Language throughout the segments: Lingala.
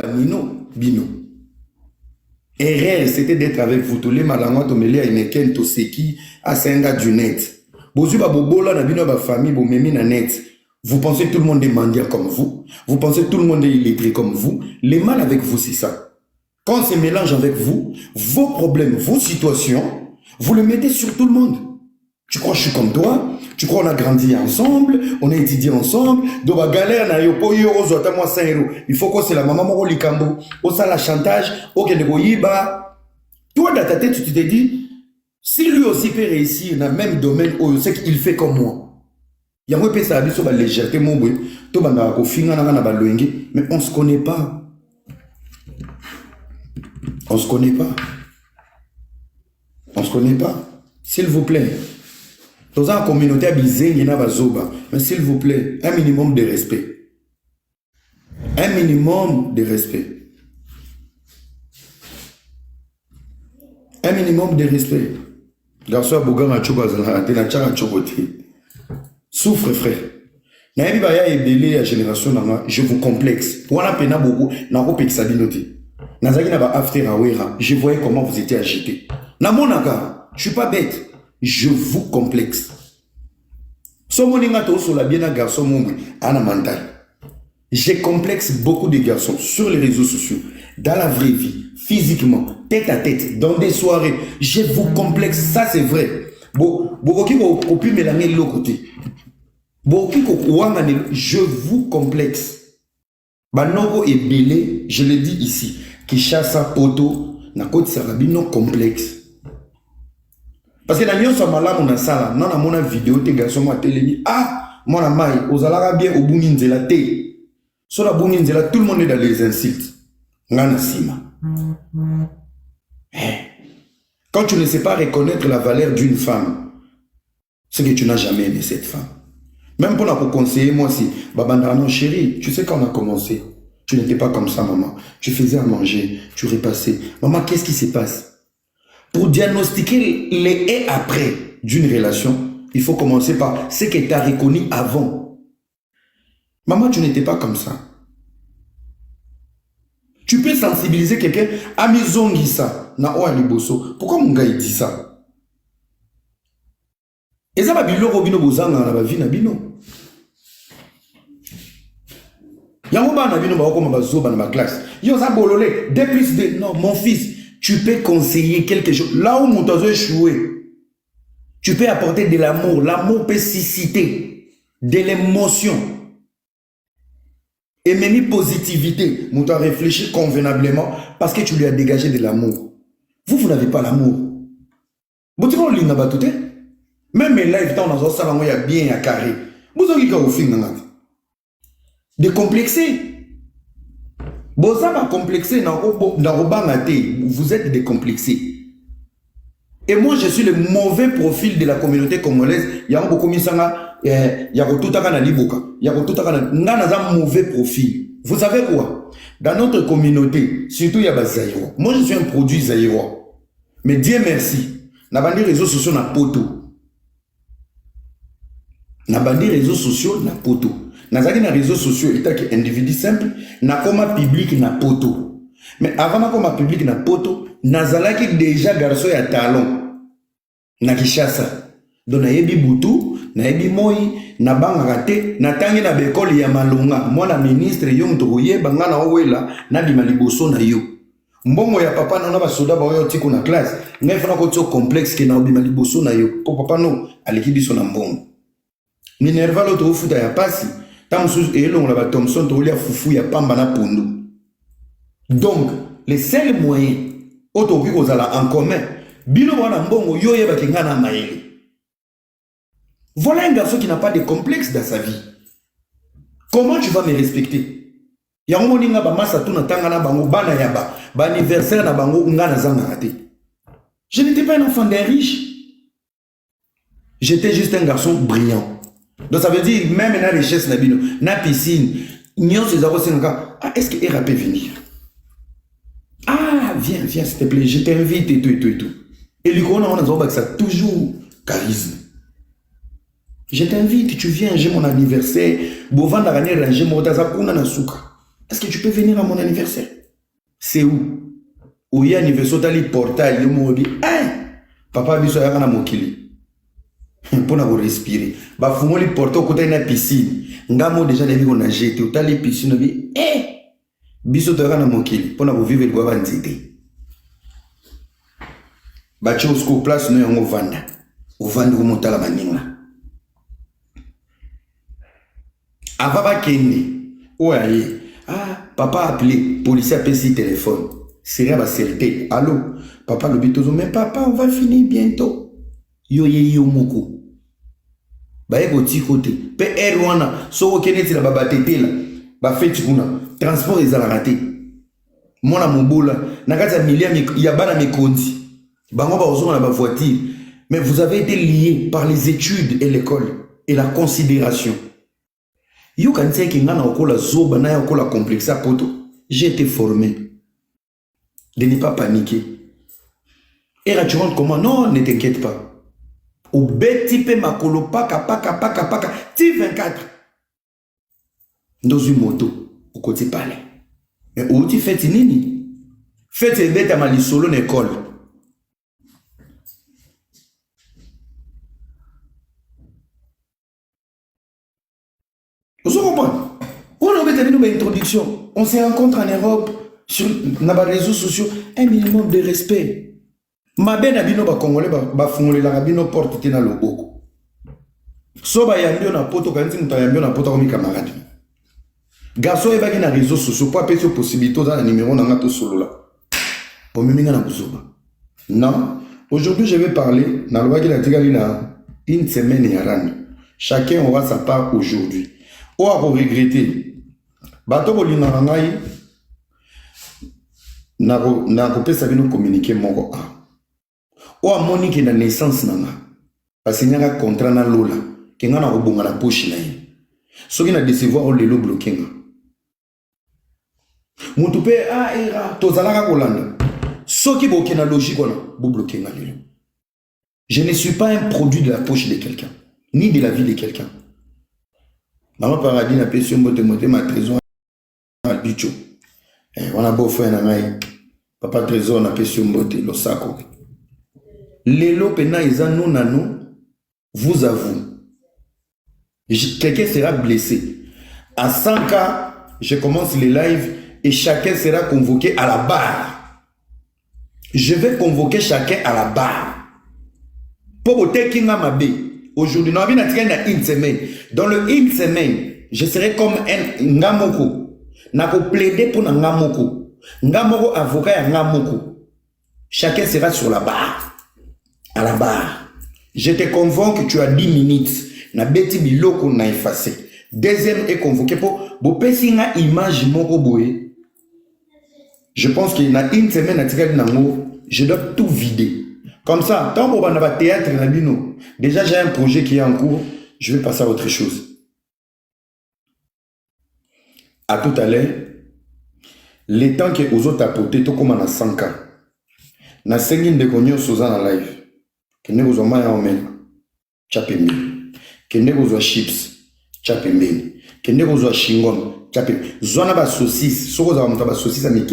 Nino, Bino. Erreur, c'était d'être avec vous. Tous les malangos, tomeli à Ineken, Toseki, à Senga du net. Bozu ba bobola na bino ba famille, bo memi na net. Vous pensez que tout le monde est mendiant comme vous. Vous pensez que tout le monde est illettré comme vous. Les mal avec vous, c'est ça. Quand on se mélange avec vous, vos problèmes, vos situations, vous les mettez sur tout le monde. Tu crois que je suis comme toi? Tu crois qu'on a grandi ensemble? On a étudié ensemble? Donc, la galère, na yo, moi 5 euros. Il faut que c'est la maman moro likambo. Au ça, la chantage. Ok, ne goyiba. Toi, dans ta tête, tu t'es dit, si lui aussi peut réussir dans le même domaine, c'est qu'il fait comme moi. Il y a un peu ça, sur la légèreté, mon boy. Tout le monde mais on ne se connaît pas. On ne se connaît pas. On ne se connaît pas. S'il vous plaît. Dans une communauté abusée, il y a zoba. Mais s'il vous plaît, un minimum de respect. Un minimum de respect. Un minimum de respect. Garçon, Bogan a chocoté. Souffre, frère. Naïbi Baya est belé à génération, je vous complexe. Pour la peine, beaucoup, n'a pas pu s'abinoter. Nazaki n'a pas after awera. Je voyais comment vous étiez agité. Namonaka, je suis pas bête. Je vous complexe. Somoningato sur la bien garçon mon ana mental. J'ai complexe beaucoup de garçons sur les réseaux sociaux, dans la vraie vie, physiquement, tête à tête, dans des soirées. Je vous complexe, ça c'est vrai. Je vous complexe. Banoko est belé, je le dis ici, qui chasse à poto, na côte sarabino complexe. Parce que dans yon samala mon sala, non na mon vidéo te garçon moi télé ah mon amai, ozalaka bien au bunginzela te. Sur la bunginzela tout le monde est dans les insultes. Ngana sima. Quand tu ne sais pas reconnaître la valeur d'une femme, c'est que tu n'as jamais aimé cette femme. Même pour la conseiller, moi aussi, Babanda, non chérie, tu sais quand on a commencé, tu n'étais pas comme ça, maman. Tu faisais à manger, tu repassais. Maman, qu'est-ce qui se passe? Pour diagnostiquer les et après d'une relation, il faut commencer par ce que tu as reconnu avant. Maman, tu n'étais pas comme ça. Tu peux sensibiliser quelqu'un à Mizongisa, na oa liboso. Pourquoi mon gars il dit ça? Et ça va bilo robino bozanga na ba vie na bino. Yango ba na bino ba ko ma zoba na ma classe. Yo za bololé 2 plus 2. Non, mon fils, tu peux conseiller quelque chose. Là où mon tozo échoué, tu peux apporter de l'amour. L'amour peut susciter de l'émotion. Et même positivité, tu as réfléchi convenablement parce que tu lui as dégagé de l'amour. Vous n'avez pas l'amour. Vous avez même mes lives, il y a bien à carré. Vous avez décomplexé. Vous avez complexé, vous êtes décomplexé. Et moi, je suis le mauvais profil de la communauté congolaise. Il y a beaucoup de il y a un mauvais profil. Vous savez quoi? Dans notre communauté, surtout il y a des Zaïrois. Moi, je suis un produit Zaïrois. Mais Dieu merci. N'a pas des réseaux sociaux na poto. N'a pas des réseaux sociaux na poto. N'a pas des réseaux sociaux état que individu simple. N'a pas public na poto. Mais avant n'a pas public na poto, n'a pas déjà garçon à talon. Na Kishasa. Donc na yebi butu, na yebi moi, na banga rate, na tangi na bekoli ya malonga, moi na ministre yo mtokoye banga na owela, na di maliboso na yo. Mbongo ya papa na ba soda ba yo tiko na classe, ngefana ko tso complexe ke na obi maliboso na yo. Po papa no aliki so na mbongo. Minerva lo to futa ya pasi, tamsu elongo la ba Thomson to lia fufu ya pamba na pundu. Donc, les seuls moyens autoki kozala en commun, bino wana mbongo yo yeba kingana maili. Voilà un garçon qui n'a pas de complexe dans sa vie. Comment tu vas me respecter? Yango ninga ba masa tuna tanga na bango bana yaba, ba anniversaire na bango ngana zanga raté. Je n'étais pas un enfant d'un riche. J'étais juste un garçon brillant. Donc ça veut dire même na richesse na bino, na piscine, nyon ces avos senga. Ah, est-ce que RAP peut venir? Ah, viens, viens s'il te plaît, je t'invite et tout et tout et tout. Et lui on a que ça toujours charisme. Je t'invite, tu viens, j'ai mon anniversaire. Bovan da ranger mon tazakuna na suka. Est-ce que tu peux venir à mon anniversaire? C'est où? Où il y a un anniversaire, dans le portail, il me dit, hein, papa, il y a un mokili. Pour nous respirer. Bah, faut le porter au côté de la piscine. Ngamo déjà des vies on a jeté, au tas les piscines, on dit, biso to kana mokili, pour nous vivre le bois banzité. Bah, tu as au place, nous y vanda. Au vanda, vous montez la maninga. Avaba Kende, ouais, papa a appelé, policier a payé téléphone. Seria va selter. Allô, papa le bitozo, mais papa, on va finir bientôt. Yo moko. Ba ego ti côté. Pe erwana, so okeneti la baba tete la. Ba feti kuna, transport ezala raté. Mona mobola, nakati ya milia ya bana mekonzi. Bango ba ozoma na ba voiture. Mais vous avez été liés par les études et l'école et la considération. Yo kanisa ki ngana okola zoba na okola complexe poto. J'ai été formé de ne pas paniquer. Et là tu rentres comment? Non, ne t'inquiète pas. Au bêti makolo paka T24 dans une moto au côté palais. Mais où tu fais nini? Fais bête à ma solo l'école. Vous comprenez? On a fait une introduction. On se rencontre en Europe sur les réseaux sociaux. Un minimum de respect. Ma belle abino ba congolais ba fongole la abino porte tena loboko. So ba yambio na poto kanti muta yambio na poto comme camarade. Garçon e ba ki na réseaux sociaux pour appeler possibilité dans le numéro na ngato solo là. Pour miminga na kuzoba. Non, aujourd'hui je vais parler na loi qui la tigali na une semaine ya rani. Chacun aura sa part aujourd'hui. Ou à regretter. Bato bolinga ngai na ko pesa bino communiquer moko a. Ou à monique na naissance nanga. Parce qu'il y a un contrat na lola. Qui nga na robonga na poche na ye. So qui na décevoir o lelo bloqué nga. Mutu pe era tozalaka kolanda. So qui boke na logique wana bo bloqué nga lelo. Je ne suis pas un produit de la poche de quelqu'un, ni de la vie de quelqu'un. Maman paradis na pesi mbote ma trésor albicho. On a beau faire na ngai. Papa trésor na pesi mbote lo sako. Lelo pena isa non nano vous avoue. Quelqu'un sera blessé. À 100 cas, je commence les lives et chacun sera convoqué à la barre. Je vais convoquer chacun à la barre. Pour voter Kinga Mabé. Aujourd'hui, nous avons une semaine. Dans le une semaine, je serai comme un Ngamoko. Nako plaider pour Ngamoko. Ngamoko avocat à Ngamoko. Chacun sera sur la barre. À la barre. Je te convoque que tu as 10 minutes. Na beti biloko na effacé. Deuxième est convoqué pour Bopessinga image moko boé. Je pense qu'il y a une semaine à tirer nango, je dois tout vider. Comme ça, tant qu'on va théâtre Nabino, déjà j'ai un projet qui est en cours, je vais passer à autre chose. À tout à l'heure, les temps que aux autres apportés, tout comme on a 100 cas. Na sengin de konyo soza na live. Kene vous en maya omen. Chapembi. Kene vous en chips. Chapembi. Kene vous en chingom. Chapembi. Zona ba saucisse. Soko za muta ba saucisse a mike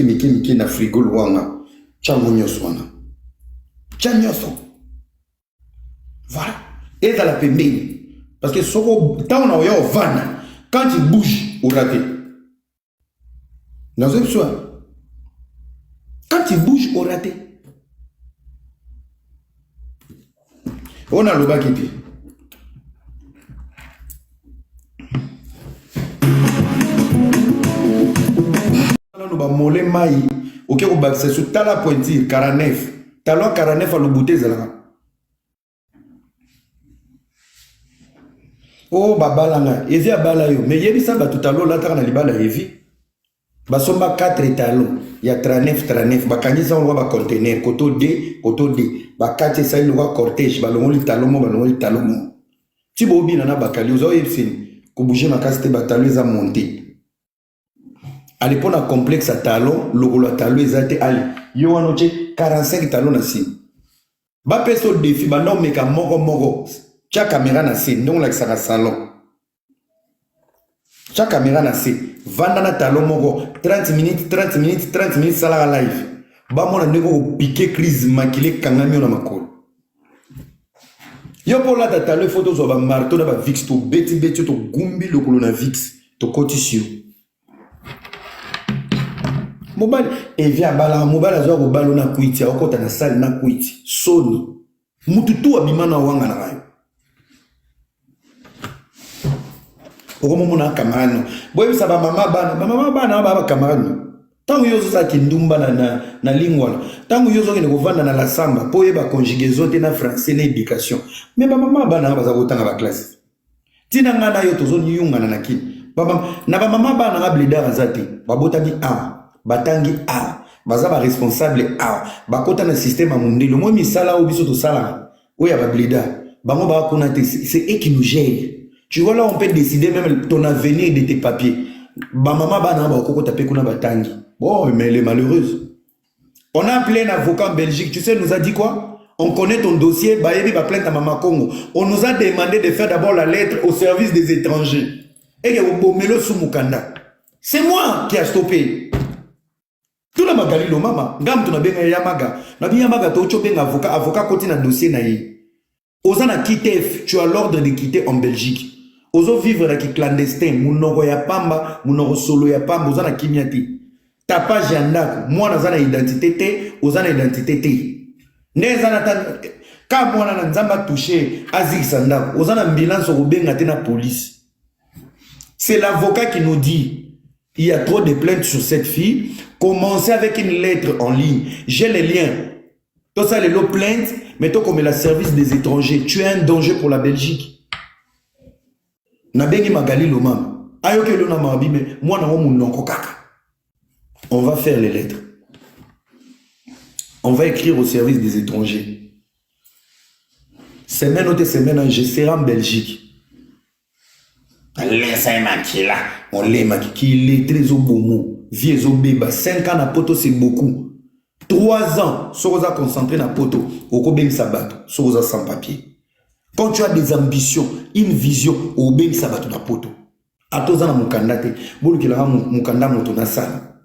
na frigo luanga. Changonyo swana. Chanyoso. Voilà. Et dans la pembeni. Parce que soko tant on a eu au van. Quand il bouge, au raté. Dans un soir. Quand il bouge, au raté. On a le bas qui dit. On a molé maï. Ok, on va se sous tala pointir 49. Talon 49 à l'obouté zela. Oh babalanga. Evi abala yo. Mais yebi sa ba tout talon là tara na libala evi. Basomba 4 talons. Il y a 39. Bakanyisa on va conteneur. Koto D. Bakate sa il va cortège. Balongoli talon. Si bobi nana bakali. Vous avez vu. Kobouger ma casse te batalon za monter. À l'époque, on a complexe à talon, le talon est allé. Yo on a 45 talons na si. Ba peso défi, ba non meka moko. Tia caméra na si, non la sera salon. Chaque caméra na se vanda na talon moko 30 minutes 30 minutes 30 minutes sala live ba mona ndeko piquer crise makile kangami na makolo yo pour la talo photo zo ba marteau na ba vix to beti to gumbi lokolo na vix to cotisio mobile et via bala mobile azo ko balo na kuiti akota na salle na kuiti soni mutu tu abimana wanga na rayo okomo mona camarade boye sa ba mama bana ba camarade tangu yozo za kindumba na lingwa tangu yozo ke ko vanda na la samba po yeba conjugaison te na français na éducation mais ba mama bana ba za ko tanga ba classe tina ngana yo tozo nyunga na nakini na ba mama bana ga blida azati babotaki a batangi a baza ba responsable a bakota na système amundelo mo misala obiso to sala oya ba blida bango ba kuna te c'est eux qui nous gèrent. Tu vois là on peut décider même ton avenir de tes papiers. Ba maman bana ba koko taper kuna batangi. Bon mais elle est malheureuse. On a appelé un avocat en Belgique, tu sais nous a dit quoi? On connaît ton dossier, ba yebi ba plainte à Maman Congo. On nous a demandé de faire d'abord la lettre au service des étrangers. Et que bomelo sous mukanda. C'est moi qui a stoppé. Tout la magalilo mama, ngam tu na benga yamaga. Na bi yamaga to cho benga avocat côté na dossier na yi. Ozana quitter, tu as l'ordre de quitter en Belgique. Ozo vivre na ki clandestin, munoko ya pamba, munoko solo ya pamba, ozana kimiati. Tapage ya ndako, mwana zana identité te, ozana identité te. Ne zana tan ka mwana na nzamba touché azikisa ndako, ozana ambulance obenga te na police. C'est l'avocat qui nous dit il y a trop de plaintes sur cette fille. Commencez avec une lettre en ligne. J'ai les liens. Tout ça, les lots plaintes, mettons comme la service des étrangers. Tu es un danger pour la Belgique. Nabengi magali lomam. Ayoke lona mabi, mais moi na mon nonko kaka. On va faire les lettres. On va écrire au service des étrangers. Semaine ou semaine, je serai en Belgique. On les maquille, qui est très au bon mot. Vieux au bébé, 5 ans na poto c'est beaucoup. 3 ans, soza concentré na poto, au ben sabato, soza sans papier. Quand tu as des ambitions, une vision, au ben sabato na poto. A toza na mukanda te, bolu ki la mukanda moto na sala.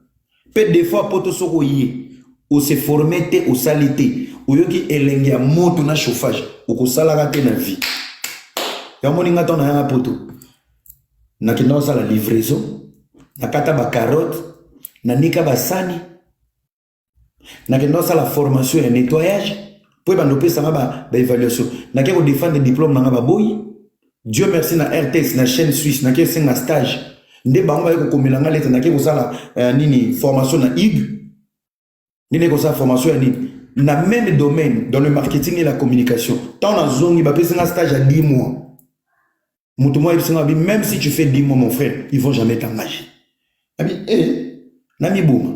Peut des fois poto soko yé, ou se former te, ou salite, ou yoki elenge moto na chauffage, ou ko sala te na vie. Ya moni ngata na ya poto. Na kina la livraison, na kata ba carotte, na nika ba sani, na kina la formation et nettoyage, pour bandoper ça ba évaluation. Na kiko défendre des diplômes na ba boy. Dieu merci na RTS na chaîne suisse na kiko un stage. Nde bango ba ko komilanga leta na kiko sala nini formation na IG. Nini ko sala formation nini na même domaine dans le marketing et la communication. Tant na zongi ba pesa un stage à 10 mois. Même si tu fais 10 mois, mon frère, ils ne vont jamais t'engager. Nami bouma,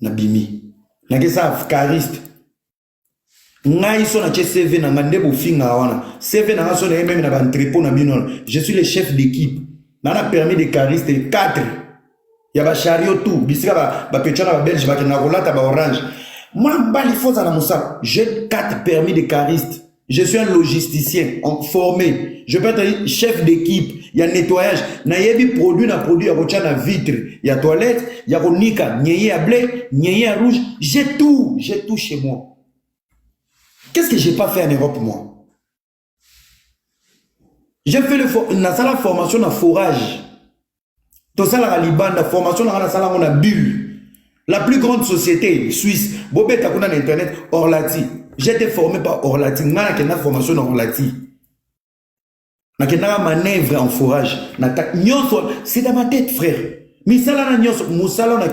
nabimi. Nagesa cariste. Ngai so na CV na ngande bo finga wana. CV na so na même na entrepôt na bino. Je suis le chef d'équipe. Na permis de cariste 4. Ya ba chariot tout, bisika ba petchona ba belge ba na rolata ba orange. Moi mbali foza na musa. J'ai 4 permis de cariste. Je suis un logisticien formé. Je peux être chef d'équipe. Il y a nettoyage. Na yebi produit na produit à na vitre. Il y a toilette. Il y a nika. Nyeye à blé. Nyeye à rouge. J'ai tout chez moi. Qu'est-ce que j'ai pas fait en Europe, moi? J'ai fait la formation na forage. Tout ça la libanda. Formation na sala on a bulle. La plus grande société suisse. Bobet a na internet. Orlati. J'étais formé par Orlati. J'ai une formation en Orlati. J'ai une manœuvre en forage. C'est dans ma tête, frère. Mais ça, là, Moussala,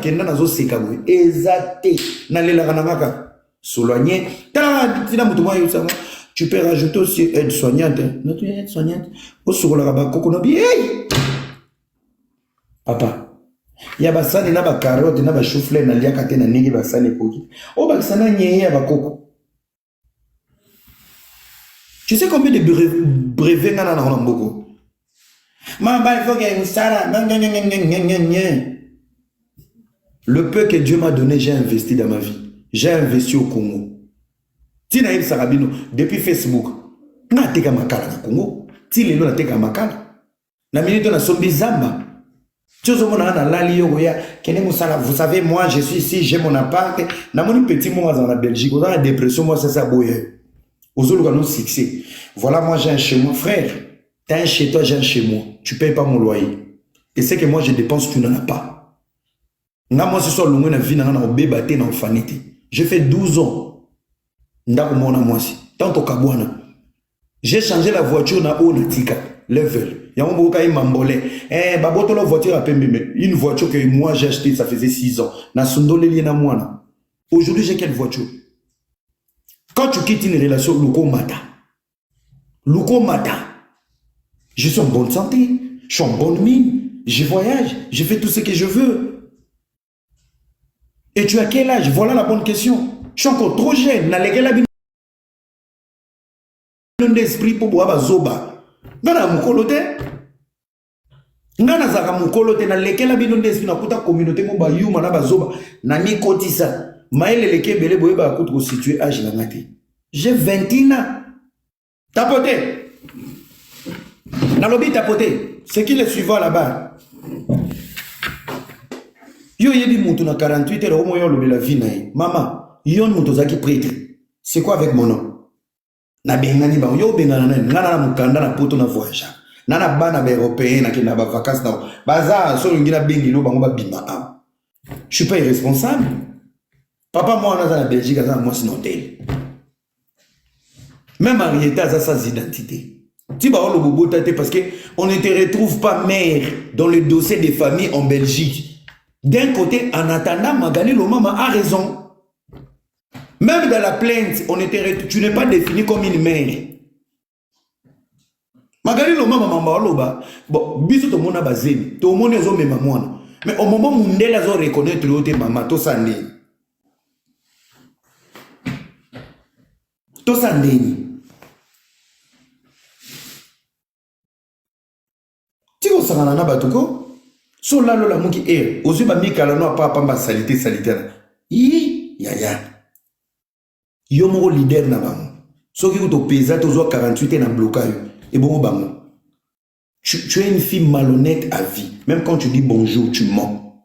tu peux rajouter aussi aide-soignante. Notre aide-soignante. Papa. Il y a des gens qui ont des carottes, des choux-fleurs, des liakate, des négis, des sane koki. Oh, bah, ça n'a rien à coco. Tu sais combien de brevets il y a dans Mboko? Le peu que Dieu m'a donné, j'ai investi dans ma vie. J'ai investi au Congo. Tina Yves Sarabino, depuis Facebook, na teka makala na Congo. Ti lelo na teka makala. Na minute na sombi zamba. Vous savez, moi, je suis ici, j'ai mon appart. Dans mon petit mois dans la Belgique, dans la dépression, moi, c'est ça, boye. Aux autres, nous succès. Voilà, moi, j'ai un chez moi. Frère, t'as un chez toi, j'ai un chez moi. Tu payes pas mon loyer. Et c'est que moi, je dépense, tu n'en as pas. Moi, ce soir, le vie, j'ai fait 12 ans. J'ai changé la voiture na haut natika level. Voiture à une voiture que moi j'ai acheté, ça faisait 6 ans. Aujourd'hui, j'ai quelle voiture? Quand tu quittes une relation, Luko Mata. Luko Mata. Je suis en bonne santé, je suis en bonne mine, je voyage, je fais tout ce que je veux. Et tu as quel âge? Voilà la bonne question. Je suis encore trop jeune. D'esprit pour boire zoba. Ngana mukolote. Ngana zaka mukolote na lekela bino d'esprit na kuta communauté mo ba yuma na ba zoba na ni kotisa. Maele leke bele boye ba kuta constituer âge la ngati. J'ai 21 ans. Tapoté. Na lobby tapoté. C'est qui le suivant là-bas? Yo yebi mutu na 48 heures au moyen lobi la vie na ye. Maman, yon mutu zaki prêtre. C'est quoi avec mon nom? Na bengani ba yo bengana na ngana na mukanda na poto na voyage na bana ba européen na kina ba vacances na baza so ngina bengi lo bango ba bima. Je suis pas irresponsable. Papa moi on a la Belgique à moi c'est hôtel. Même Henrietta a sa identité. Tu vas le bobo tate parce que on ne te retrouve pas mère dans le dossier des familles en Belgique. D'un côté en attendant Magali lo maman a raison. Même dans la plainte, tu n'es pas défini comme une mère. Magali lo mama mamba loba. Bon, biso to mona bazemi. To mona zo mema mwana. Mais au moment où ndela zo reconnaître l'autre maman to sandeni. To sandeni. Tiko sangana na batuko. So la lo la muki ozu ba mikala no pa pamba salité sanitaire. Ya. Yo mo leader na bango. Soki ko to pesa to zo 48 na blocage et bon bango. Tu es une fille malhonnête à vie. Même quand tu dis bonjour, tu mens.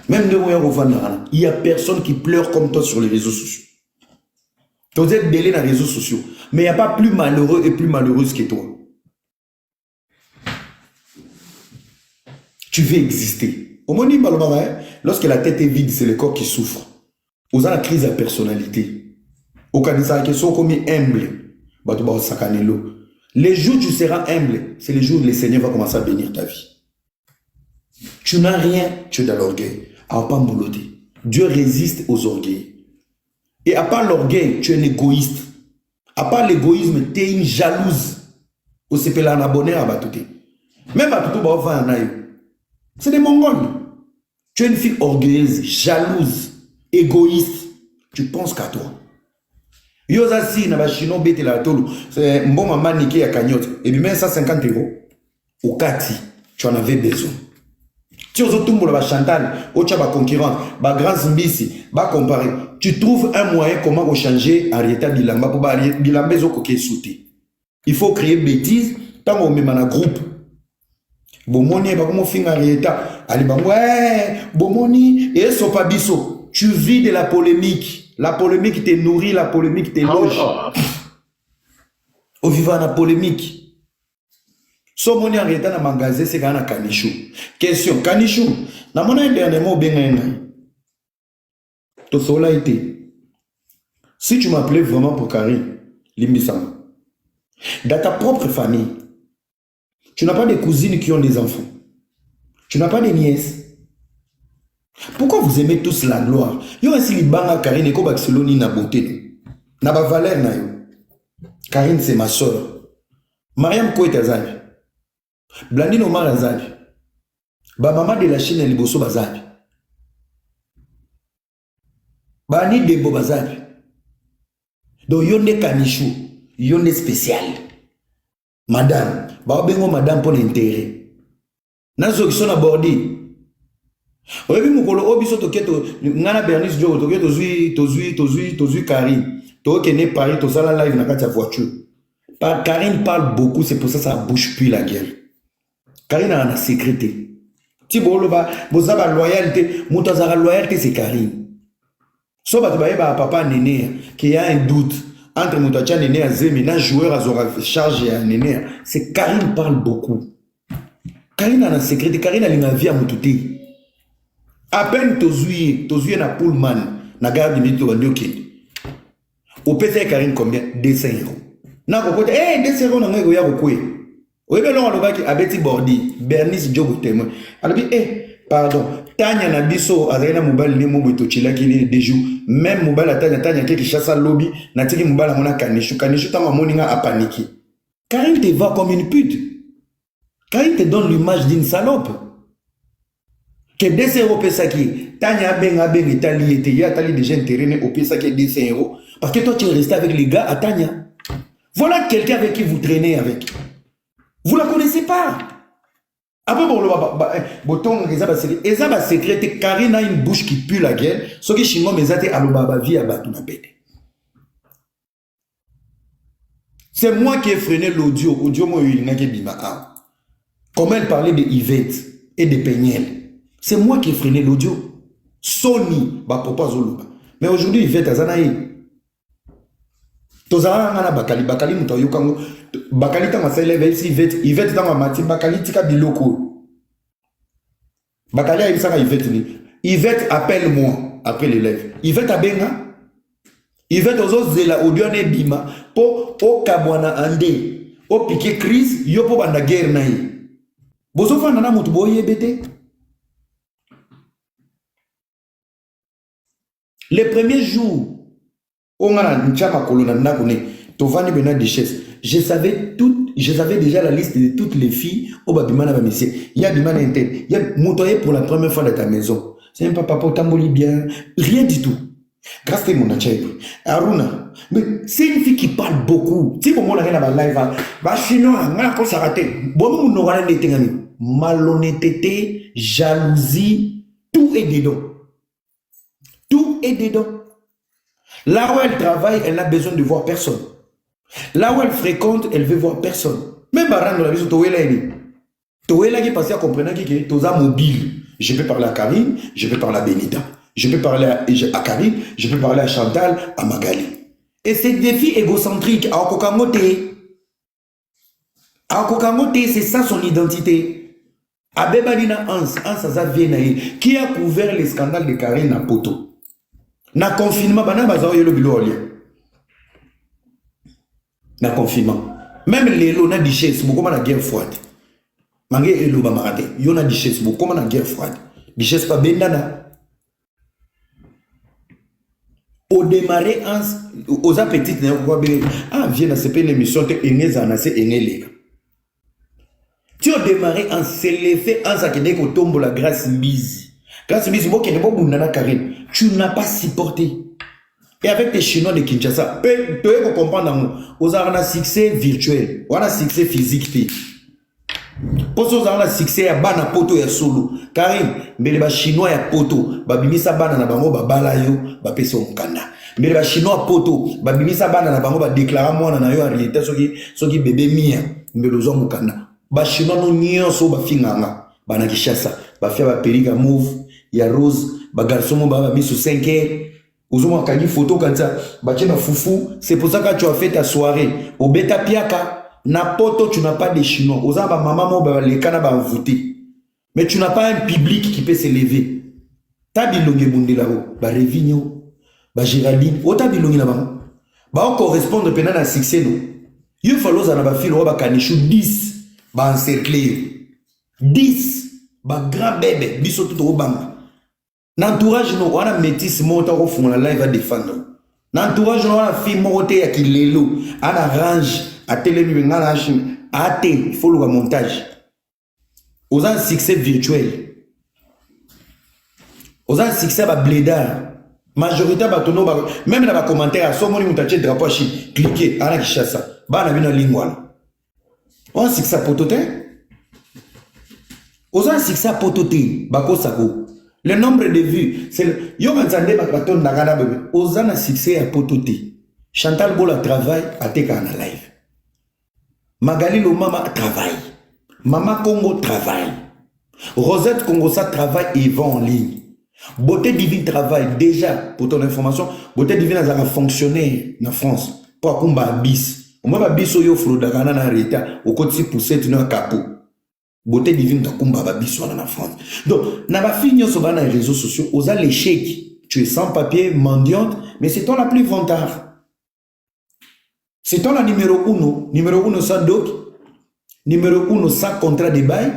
Même de il y a personne qui pleure comme toi sur les réseaux sociaux. Tu êtes belé dans les réseaux sociaux, mais il n'y a pas plus malheureux et plus malheureuse que toi. Tu veux exister. Au moment où lorsque la tête est vide, c'est le corps qui souffre. Vous avez la crise de la personnalité. Au Canada, qui sont comme humbles. Les jours où tu seras humble, c'est les jours où le Seigneur va commencer à bénir ta vie. Tu n'as rien, tu es dans l'orgueil. Dieu résiste aux orgueils. Et à part l'orgueil, tu es un égoïste. À part l'égoïsme, tu es une jalouse. Au CPL en abonné à Batouté. Même à tout c'est des Mongols. Tu es une fille orgueilleuse, jalouse, égoïste. Tu penses qu'à toi. Yozasi na bachino bete la tolo. C'est bon maman niqué à cagnotte. Et puis même 150 €. Au Kati, tu en avais besoin. Tu as tout la Chantal, au tchaba concurrent, ba grand Zimbisi, ba comparer. Tu trouves un moyen comment changer Henrietta Bilamba pour Bilamba zo koké souté. Il faut créer bêtise tant qu'on met dans un groupe. Bomoni ba comment finir Henrietta, ali ba ouais, Bomoni et Sopabiso. Tu vis de la polémique. La polémique te nourrit, la polémique te loge. Au vivant la polémique. So moni Henrietta na magasin c'est kana Kanichou. Question Kanichou. Na mona dernièrement benga. To sola été. Si tu m'appelais vraiment pour Karine, Limbisama. Dans ta propre famille, tu n'as pas de cousines qui ont des enfants. Tu n'as pas de nièces. Pourquoi vous aimez tous la gloire? Yo ainsi libanga Karine ko Barcelone na beauté. Na ba valeur na yo. Karine c'est ma soeur. Mariam Koueta Zabi. Blandine Omar Zabi. Ba maman de la Chine liboso bazabi. Ba ni Debo bazabi. Donc yonde Kanichou, yonde spécial. Madame, ba bengo madame pour l'intérêt. Nazo qui sont abordés. Oyebi mukolo obiso toketo ngana Bernice Jogo toketo tozui Karine tokene Paris tozala live na kati ya voiture. Karine parle beaucoup, c'est pour ça ça bouge plus la gueule. Karine a un secrétaire. ti boloba boza ba loyauté moto azaka loyauté c'est Karine so bato bayeba papa Néné qui y a un doute entre moto atia Néné à Zemi na joueur azora charge ya Néné c'est Karine parle beaucoup Karine a un secret Karine alinga vie à moto te à peine tozuye na Pullman na gare du Midi bandi okende opesa Karine combien 200 €. Na kokota 200 € na ngai koya kokwe. Oyebe longa lobaki abeti bordi Bernice Diogo témoin. Alobi pardon tanya na biso azali na mobali ne mobo tochilaki ni deju même mobali tanya ke Kinshasa lobby na tiki mobali mona kanishu tanga moninga apaniki. Karine te va comme une pute. Karine te donne l'image d'une salope. Que 200 € pesa ki tanya benga tali ete ya tali déjà intérêt au pesa ki 200 € parce que toi tu es resté avec les gars à Tanya. Voilà quelqu'un avec qui vous traînez avec. Vous la connaissez pas. Après bon Ezaba secret Karine a une bouche qui pue la gueule. Ce qui chino mezate alobaba vie à batou na bête. C'est moi qui ai freiné l'audio moi il bima. Comment elle parlait de Yvette et de Peignel. C'est moi qui ai freiné l'audio. Sony ba propose oloba. Mais aujourd'hui Yvette azanaï. Tozara ngana bakali muto yokango bakali tanga seleve ici Yvette tanga mati bakali tika biloko bakali a isaka Yvette ni Yvette appelle-moi après l'élève Yvette abenga Yvette ozo zela audio ne bima po o kabwana ande o piqué crise yo po banda guerre na yi bozo fana na mutu boye bete les premiers jours on a un colonne tovani bena duchesse. Je savais déjà la liste de toutes les filles au babimana ba monsieur. Il y a bimana interne. Il y a montoyé pour la première fois dans ta maison. C'est un papa pour tamboli bien, rien du tout. Grâce à mon achète. Aruna, mais c'est une fille qui parle beaucoup. Si pour moi la live ba chinois ngana ko sarate. Bon mon ngana netengami. Malhonnêteté, jalousie, tout est dedans. Tout est dedans. Là où elle travaille, elle n'a besoin de voir personne. Là où elle fréquente, elle veut voir personne. Même Baran dans la maison, Toela qui passe à comprendre que Toza mobile. Je peux parler à Karine, je peux parler à Benita. Je peux parler à Karine, je peux parler à Chantal, à Magali. Et ces défis égocentriques, à Okokangote, c'est ça son identité. Abebalina Hans Azaviennaï, qui a couvert les scandales de Karine à Poto. Na confinement, bana bazao yelo bilo olia. Na confinement. Même les lots na duchesse, beaucoup na guerre froide. Mangé elo ba marade. Yo na duchesse, beaucoup na guerre froide. Duchesse pas bendana. Au démarrer aux appétits na ko be viens na CP l'émission te engeza na se engele. Tu au démarrer c'est l'effet ça qui dit ko tombe la grâce mise. Grâce mise mo kene bo bundana Karine. Tu n'as pas supporté. Et avec les Chinois de Kinshasa, tu peux comprendre, vous avez un succès virtuel, ou un succès physique. Pour ça, vous avez un succès à bana poto et solo. Karim, mais les Chinois à poto, babimisa bana na bango babalayo, bapesa mkanda. Mais les Chinois poto, babimisa bana na bango ba déclarer moi na yo en réalité soki bébé mia, mais les hommes mkanda. Ba Chinois no nyonso ba finganga, bana Kinshasa, ba faire ba periga move, ya rose. Bagarçon ba mis sous 5 heures. Aux hommes qui photo comme ça. Bachena foufou. C'est pour ça que tu as fait ta soirée. Au beta piaka. Na poto tu n'as pas de chinois. Aux hommes maman ba les cana ba voter. Mais tu n'as pas un public qui peut s'élever. Ta bilonge bundi là-haut. Ba Revigno. Ba Géraldine. O ta bilonge là-bas. Ba on correspond pena na succès no. Il faut l'oser na ba filo ba kanishu 10. Ba encercler. 10. Ba grand bébé. Biso tout au banga. N'entourage nous, on a métis monta au fond la live à défendre. N'entourage nous, on a fait monter à qui l'élo, on arrange à télévision, on arrange à té, il faut le montage. Aux un succès virtuel. Aux un succès à blédard. Majorité à tono, même dans les commentaires, à son moment où tu as drapeau chi, cliquez, à la Kinshasa, bah on a vu dans lingua. On a succès à pototé. Aux un succès à pototé, bako sako. Le nombre de vues, c'est le... Yo manzande bakaton nagana bébé. Ozana succès à pototé. Chantal Bola travaille à Teka en live. Magali Lomama travaille. Mama Congo travaille. Rosette Congossa travaille et vend en ligne. Beauté Divine travaille déjà, pour ton information, Beauté Divine a fonctionné en France. Pour Akumba Abyss. Au moins, Abyss, il y a Frodagana dans l'État, au côté de pousser, tu n'as capot. Beauté Divine Akumba Abyss en France. Donc, n'a pas fini sur les réseaux sociaux, aux l'échec. Tu es sans papier, mendiante, mais c'est toi la plus vantard. C'est toi la numéro 1. Numéro 1 sans doc. Numéro 1 sans contrat de bail.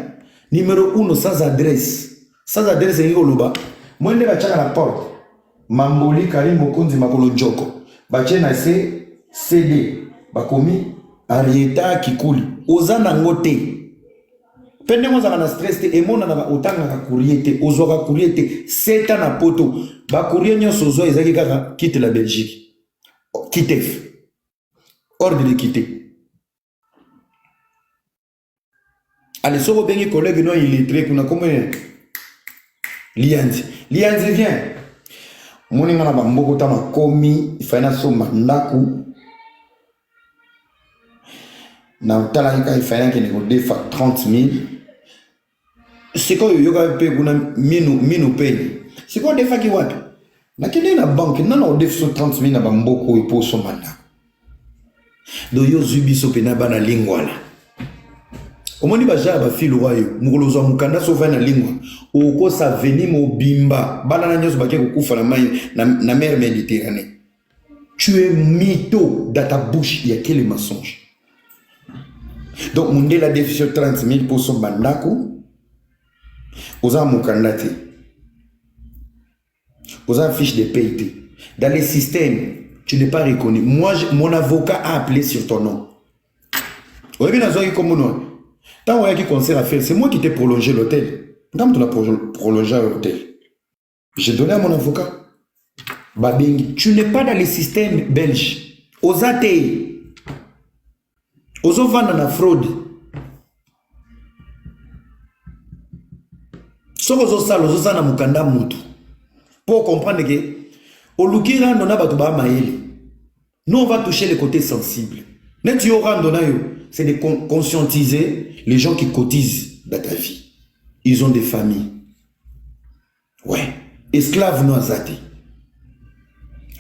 Numéro 1 sans adresse. Sans adresse, c'est Yoloba. Moi, je vais à la porte. Mamboli, Karim, Mokonzi, Makolo Djoko. Bache na CD. Bakomi, Arieta, Kikuli. Oza nangote. Pende mo zaka na stress te. Emo na otanga ka courrier te. Ozo ka courrier te. Seta na poto. Ba courrier nyo sozo ezaki kaka quitte la Belgique. Quitte. Ordre de quitter. Allez, si vous avez un collègue, non, il est très cool. Comment Lianzi. Lianzi, viens. Mon nom est Mbokota Makomi. Il faut que mandaku. Na talaka il faut que nous défa 30 000. C'est quoi yo ga pe kuna minu pe. C'est quoi défa ki wapi? Na kile na banque na défa 30 000 na bamboko et pour son mandat. Do yo zubi so pena bana lingwa la. Omoni baja ba filo wayo mukolozo mukanda so va na lingwa. Oko sa veni mo bimba bana na nyoso bake kukufa na mai na mer Méditerranée. Tu es mytho dans ta bouche, il y a quel mensonge. Donc mon la déficit 30 000 pour son bandako. Oza mukandate. Oza fiche de paye. Dans les systèmes tu n'es pas reconnu. Moi, mon avocat a appelé sur ton nom. Oui, bien, comme nom. Tant qu'il y a qui concert à faire, c'est moi qui t'ai prolongé l'hôtel. Quand tu l'as prolongé l'hôtel, j'ai donné à mon avocat. Babing, tu n'es pas dans les systèmes belges. Osate. Oso vendre la fraude. So oso sala mukanda mutu. Pour comprendre que Olukira non a batuba maïli. Nous on va toucher les côtés sensibles. Net yo c'est de conscientiser les gens qui cotisent dans ta vie. Ils ont des familles. Ouais. Esclaves non azati.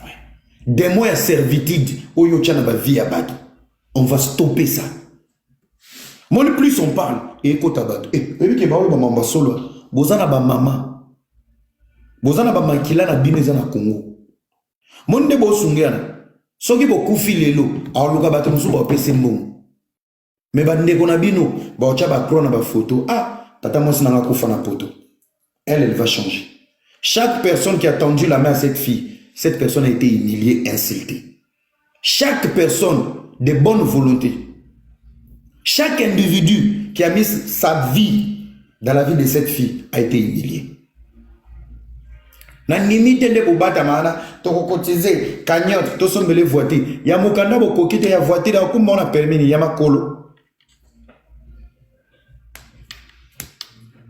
Ouais. Des mois à servitude où yo tient ba vie à battre. On va stopper ça. Moi le plus on parle et écoute abattre. Et puis que ba mamba solo. Bozana ba mama. Bozana ba makila na bineza na Congo. Monde bo sungiana soki bo kufi lelo aluka bato musu ba pese mbongo me bande kona bino ba ocha ba krona ba photo tata mwasi na kufa na poto elle va changer. Chaque personne qui a tendu la main à cette fille, cette personne a été humiliée, insultée. Chaque personne de bonne volonté, chaque individu qui a mis sa vie dans la vie de cette fille a été humilié. Na limite de bobata mana to kokotiser cagnotte to sombele voiture ya mokanda bokokite ya voiture akumba on a permis ya makolo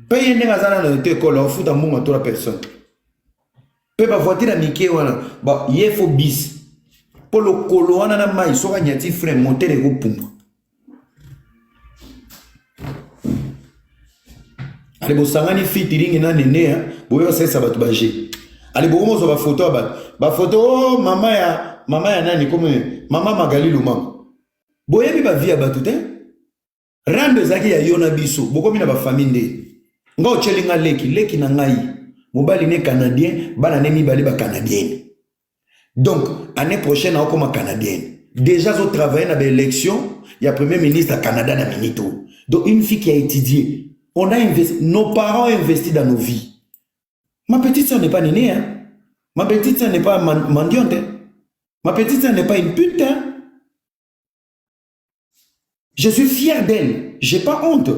paye nenga zana na te kola on futa munga to la personne pe ba voiture amike wana ba yefo bis polo kolo wana na mai soka nyati frein moteur e kopumba ale bosangani fitiringi na nenea boyo sesa batu baje. Allez, beaucoup de photos ba photo maman ya nani comme maman Magali Luma. Boye bi ba vie ba tout rande zaki ya yona biso beaucoup mina ba famille nde. Nga ochelinga leki na ngai. Mobali ne canadien, bana ne mibali ba canadienne. Donc année prochaine on comme canadienne. Déjà zo travailler na l'élection, il y a premier ministre à Canada na minito. Donc une fille qui a étudié, on a investi, nos parents ont investi dans nos vies. Ma petite sœur n'est pas née, hein? Ma petite sœur n'est pas mendiante. Hein? Ma petite sœur n'est pas une pute. Hein? Je suis fier d'elle. J'ai pas honte.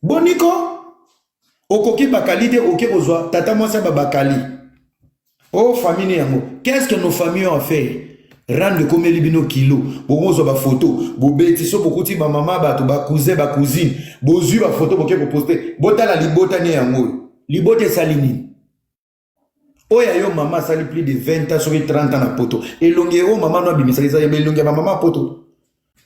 Boniko. Okoki bakali de oké ozwa. Tata moi ça bakali. Oh famille yango. Qu'est-ce que nos familles ont fait? Rendre comme libino kilo. Bozo ba photo. Bo betiso bokuti ba maman ba to ba cousin ba cousine. Bozu ba photo boké ko poster. Bota la libota ne yango. Libote salini. Oya yo maman sali plus de 20 ans sur 30 ans na poto. Et longero maman no bimisaliza ya belonge ba maman poto.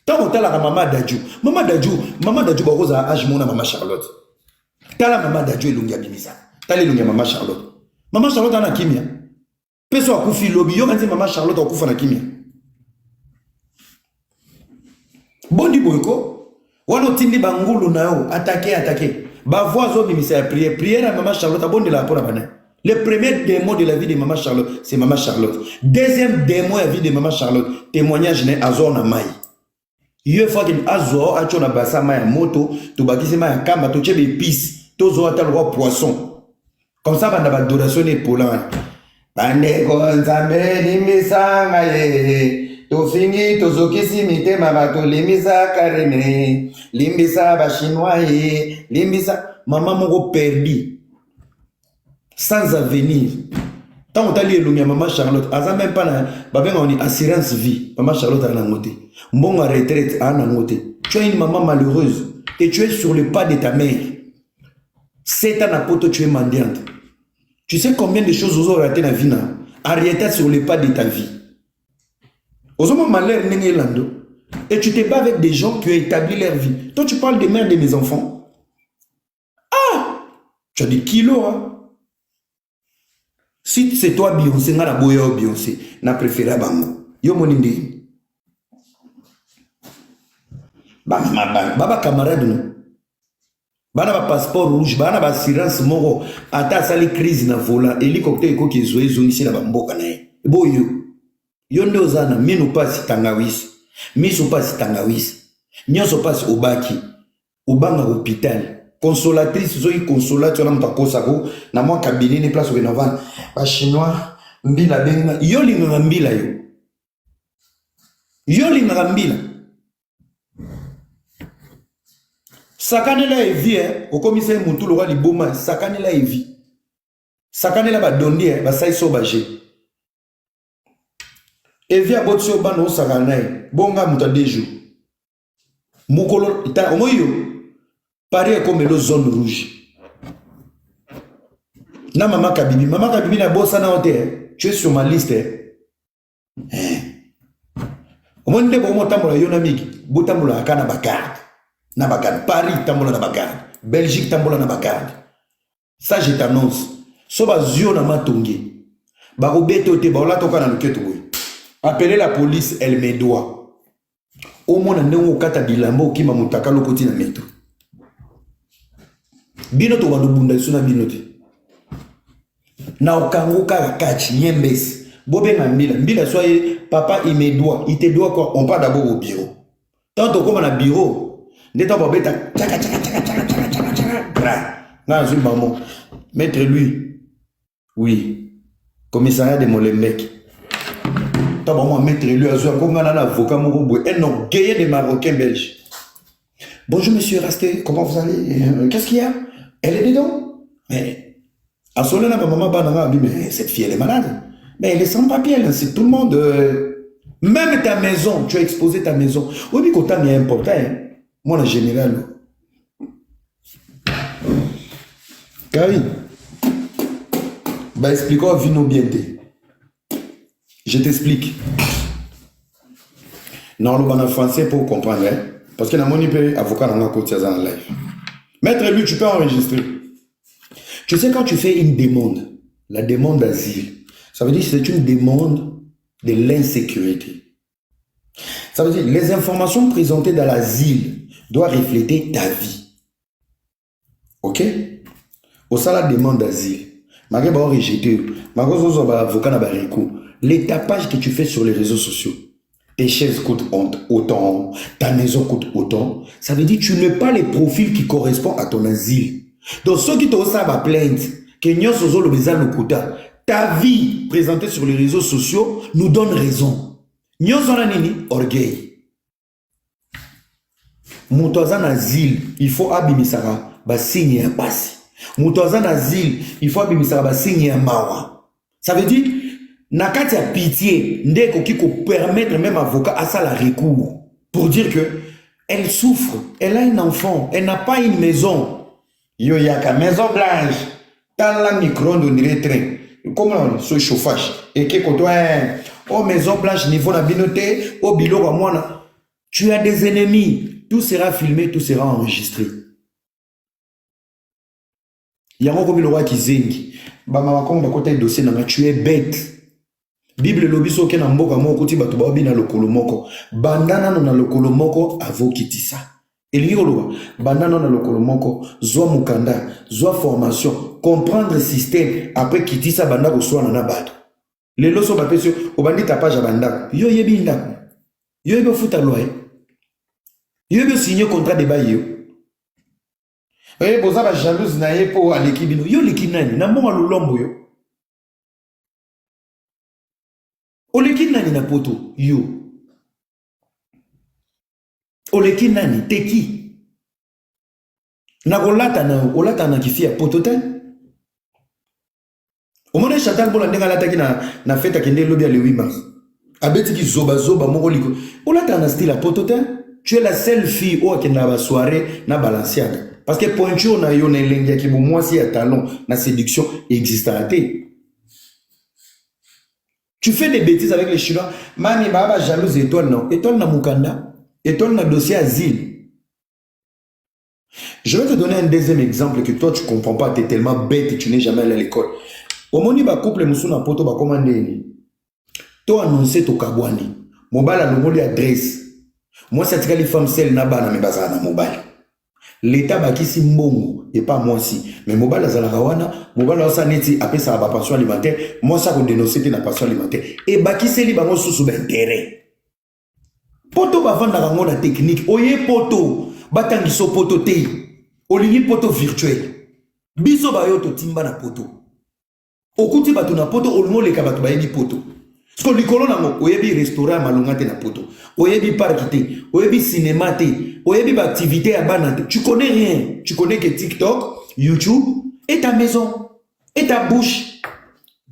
Tant otala ka maman Dadju. Maman Dadju ba koza âge mona maman Charlotte. Tala maman d'Adjo elongi abimisa. Tala elongi maman Charlotte. Maman Charlotte ana kimia. Peso akufi lobi yo kanzi maman Charlotte akufa na kimia. Bondi boyko. Wano tindi bangulu na yo attaquer. Ba voix zo bimisa ya prière à maman Charlotte abondi la pona bana. Le premier démon de la vie de maman Charlotte, c'est maman Charlotte. Deuxième démon de la vie de maman Charlotte, témoignage né azor na mai. Yo fois que azor a chona basa mai moto, to bakisi mai kamba to chebe épices, to zo ata le roi poisson. Comme ça banda ba adoration et polan. Bande ko nzambe limisanga ye. To fingi to zokisi mitema bato limisa karene. Limisa ba chinois ye, limisa maman moko perdu. Sans avenir. Tant que tu as lu maman Charlotte, elle n'a même pas une assurance vie. Maman Charlotte a un côté. Bon retraite a un côté. Tu as une maman malheureuse et tu es sur le pas de ta mère. 7 ans après, tu es mendiante. Tu sais combien de choses vous aurez raté dans la vie? Arrêtez sur le pas de ta vie. Aux hommes malheur, et tu te bats avec des gens qui ont établi leur vie. Toi, tu parles des mères de mes enfants. Ah! Tu as des kilos, hein? Si c'est toi Beyoncé, nga na boya Beyoncé, na préféré bango. Yo moninde. Baba camarade no. Bana ba passeport rouge, bana ba assurance moko, ata sali crise na volant, hélicoptère ko ki zo ici na bamboka na ye. Boyo. Yo ndo zana minu pasi tangawisi. Miso pasi tangawisi. Nyoso pasi obaki. Obanga hôpital. Consolatrice, zoï consolatrice, on a mon takosako, na moi cabinet, ni place où on va, ba chinois, mbila benga, yo linga mbila yo. Yo linga mbila. Sakane la evi, au commissaire Moutou, le roi Liboma, sakane la evi. Sakane la ba dondi, ba saïso baje. Evi a botsi au bano sakane, bonga mouta dejo. Moukolo, ita, omoyo. Pareil comme le zone rouge. Na maman Kabibi na bossa na hotel. Tu es sur ma liste. Au moins de bon tambola yonamiki, botambola akana bakard. Na bakard. Paris tambola na bakard. Belgique tambola na bakard. Ça je t'annonce. Soba zio na matongi. Ba robeto te ba la toka na luketo boy. Appelez la police, elle me doit. Au moins ndenge okata bilambo kima mutaka lokoti na metro. Bino to wando bunda suna bino te. Na okango kaka kachi nyembesi. Bobe na mbila soye papa il me doit, il te doit quoi? On part d'abord au bureau. Tant qu'on comme na bureau, ndeta babeta tchaka. Na zui maman. Maître lui. Oui. Commissariat de Molenbeek. Tant maman maître lui azua konga na avocat moko boy. Un orgueil des Marocains belges. Bonjour monsieur Rasté, comment vous allez? Qu'est-ce qu'il y a? Elle est dedans. Mais à son là, maman banana dit mais cette fille elle est malade. Mais elle est sans papier, c'est tout le monde. Même ta maison, tu as exposé ta maison. Oui, mais quand tu as important, hein? Moi, le général. Karine, bah explique-moi Vino Bienté. Je t'explique. Non, le bon français pour comprendre, hein? Parce que dans mon avocat dans la côte en live. Maître lui, tu peux enregistrer. Tu sais, quand tu fais une demande, la demande d'asile, ça veut dire que c'est une demande de l'insécurité. Ça veut dire que les informations présentées dans l'asile doivent refléter ta vie. Ok? Au sein de la demande d'asile, malgré que rejeté, malgré que avocat les tapages que tu fais sur les réseaux sociaux, tes chaises coûtent autant, ta maison coûte autant. Ça veut dire que tu n'as pas les profils qui correspondent à ton asile. Donc, ceux qui te savent plainte, que ta vie présentée sur les réseaux sociaux nous donne raison. Nous sommes orgueil. Moutouazan asile, il faut abimisara, signe un passe. Moutouazan asile, il faut abimisara, signe un mawa. Ça veut dire, nakati a pitié, ndeko qui peut permettre même avocat à ça la recours pour dire que elle souffre, elle a un enfant, elle n'a pas une maison. Yo yaka maison blanche, dans la micro-ondes on dirait train. Comment ce chauffage et que toi oh maison blanche niveau na binoté, au bilo à moi tu as des ennemis, tout sera filmé, tout sera enregistré. yango komi le roi kizengi bamama kongo bakota dossier nanga tu es bête. Bible lobi soki na mboka moko kuti bato baobi na lokolo moko bandana no na lokolo moko avokitisa elingi koloba bandana na lokolo moko zwa mukanda zwa formation comprendre système après kitisa banda koswana na bato lelo so bapesi obandi tapage ya bandako yo yebi ndako yo yebi ofuta loi yo yebi signer contrat de bail yo boza ba jalouse na ye po aleki bino yo leki nani na mbongo lolombo yo oleki nani na poto yo oleki nani teki na kolata na olata na kifi ya poto te omona Chantal Bola ndenga lataki na fête akende lobi ya le 8 mars abetiki zoba moko liko olata na style ya poto te. Tu es la seule fille ou qui n'a pas soirée na Balenciaga parce que pointure na yo na elengi ki bo moi si ya talon na séduction existe à té. Tu fais des bêtises avec les Chinois. Mani baba jalouse étoile non. Étoile na mukanda. Étoile na dossier asile. Je vais te donner un deuxième exemple que toi tu comprends pas. Tu es tellement bête et tu n'es jamais allé à l'école. Au moment où ba couple musu na poto ba commandé ni. To annoncer to kabwani. Mobile a le adresse. Moi c'est que les femmes celles na bana me bazana na mobile. L'état bakisi mbongo et pas moi si mais mobile azala kawana mobile osa neti après ça ba pension alimentaire moi ça ko dénoncer na pension alimentaire et bakisi li bango susu d'intérêt poto ba vanda rango na technique oye poto batangiso poto te olingi poto virtuel biso ba yo to timba na poto okuti batu na poto olmo leka batu ba yebi poto parce que likolo nango oyebi restaurant malonga te na poto oyebi parc te oyebi cinéma te oyebi ba activité ya bana te tu connais rien tu connais que TikTok YouTube et ta maison et ta bouche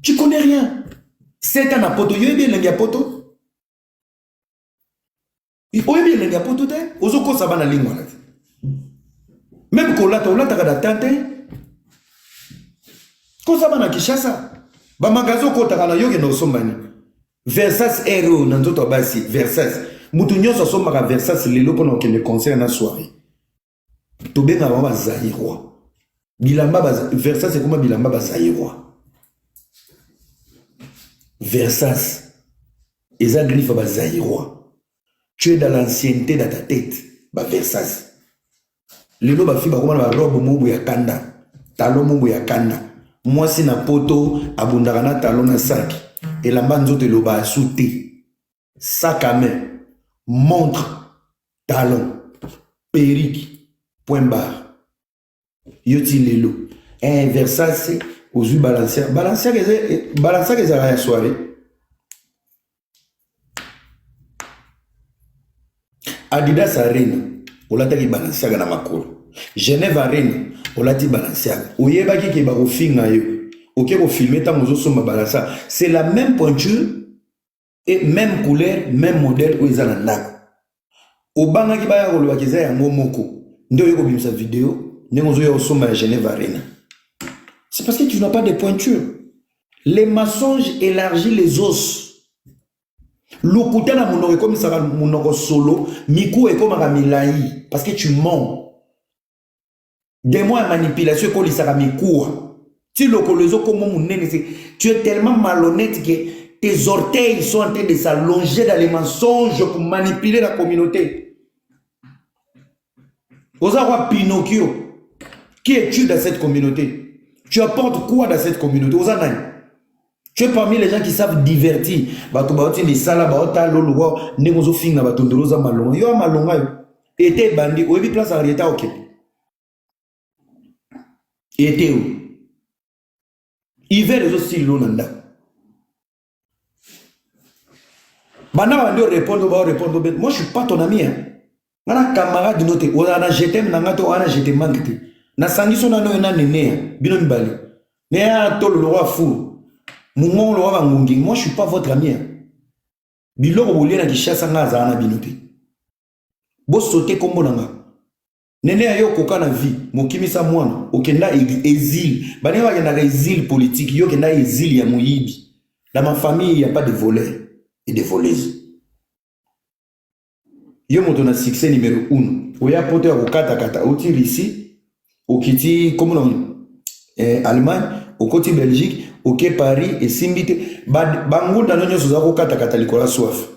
tu connais rien c'est ta na poto oyebi lengi ya poto oyebi lengi ya poto te ozoko sabana lingwa na même kolata olata kada tante ko sabana Kishasa ba magazo ko takana yoke na osombani Versace héros dans notre basi Versace mutunyo so somaka Versace lelo pendant que le concert na soirée to benga ba zairwa bilamba ba Versace c'est comment bilamba ba zairwa Versace eza griffe ba zairwa tu es dans l'ancienneté dans ta tête ba Versace lelo ba fi ba comment ba robe mubu ya kanda talon mubu ya kanda moi si na poto abundaka na talon na sac et la manzo te loba souté sac à main montre talon perruque point barre yoti lelo un Versace aux yeux Balenciaga que ça la soirée Adidas Arena olataki Balenciaga na makolo Genève Arena olati Balenciaga oyebaki ke ba kofinga yo ok, vous filmez tant Balenciaga. C'est la même pointure et même couleur, même modèle où ils ont là. Au banga qui va y avoir le ya momoko. Ndio yoko bimsa vidéo, nengozo ya osoma ya Genève Arena. C'est parce que tu n'as pas de pointure. Les mensonges élargissent les os. Lokuta na monoko comme ça monoko solo, miku e comme milai parce que tu mens. Des mois manipulation ko lisaka miku. Tu es tellement malhonnête que tes orteils sont en train de s'allonger dans les mensonges pour manipuler la communauté. Ozawa Pinocchio, qui es-tu dans cette communauté? Tu apportes quoi dans cette communauté? Tu es parmi les gens qui savent divertir. Et bandi, ou place à l'état ok. Et où? Hiver les autres styles l'onanda. Bana va répondre, moi je suis pas ton ami. On a camarade de notre, on a jeté nangato, on a jeté manque. Na sangiso na no na nene, bino mbali. Néa tol le roi fou. Mungon le roi ngungi. Moi je suis pas votre ami. Bilo bolé na kishasa ngaza na binote. Bo sauter comme nanga. Nene ayo koka na vie, mokimisa mwana, okenda exil. Bani wa kenda exil politique, yo kenda exil ya muyibi. Dans ma famille, il n'y a pas de voleurs et de voleuses. Yo moto na succès numéro 1. Oya pote ya kokata kata, oti ici, okiti comme non. Allemagne, au côté Belgique, ok Paris et Simbite. Bangunda non yoso zako kata kata likola soif.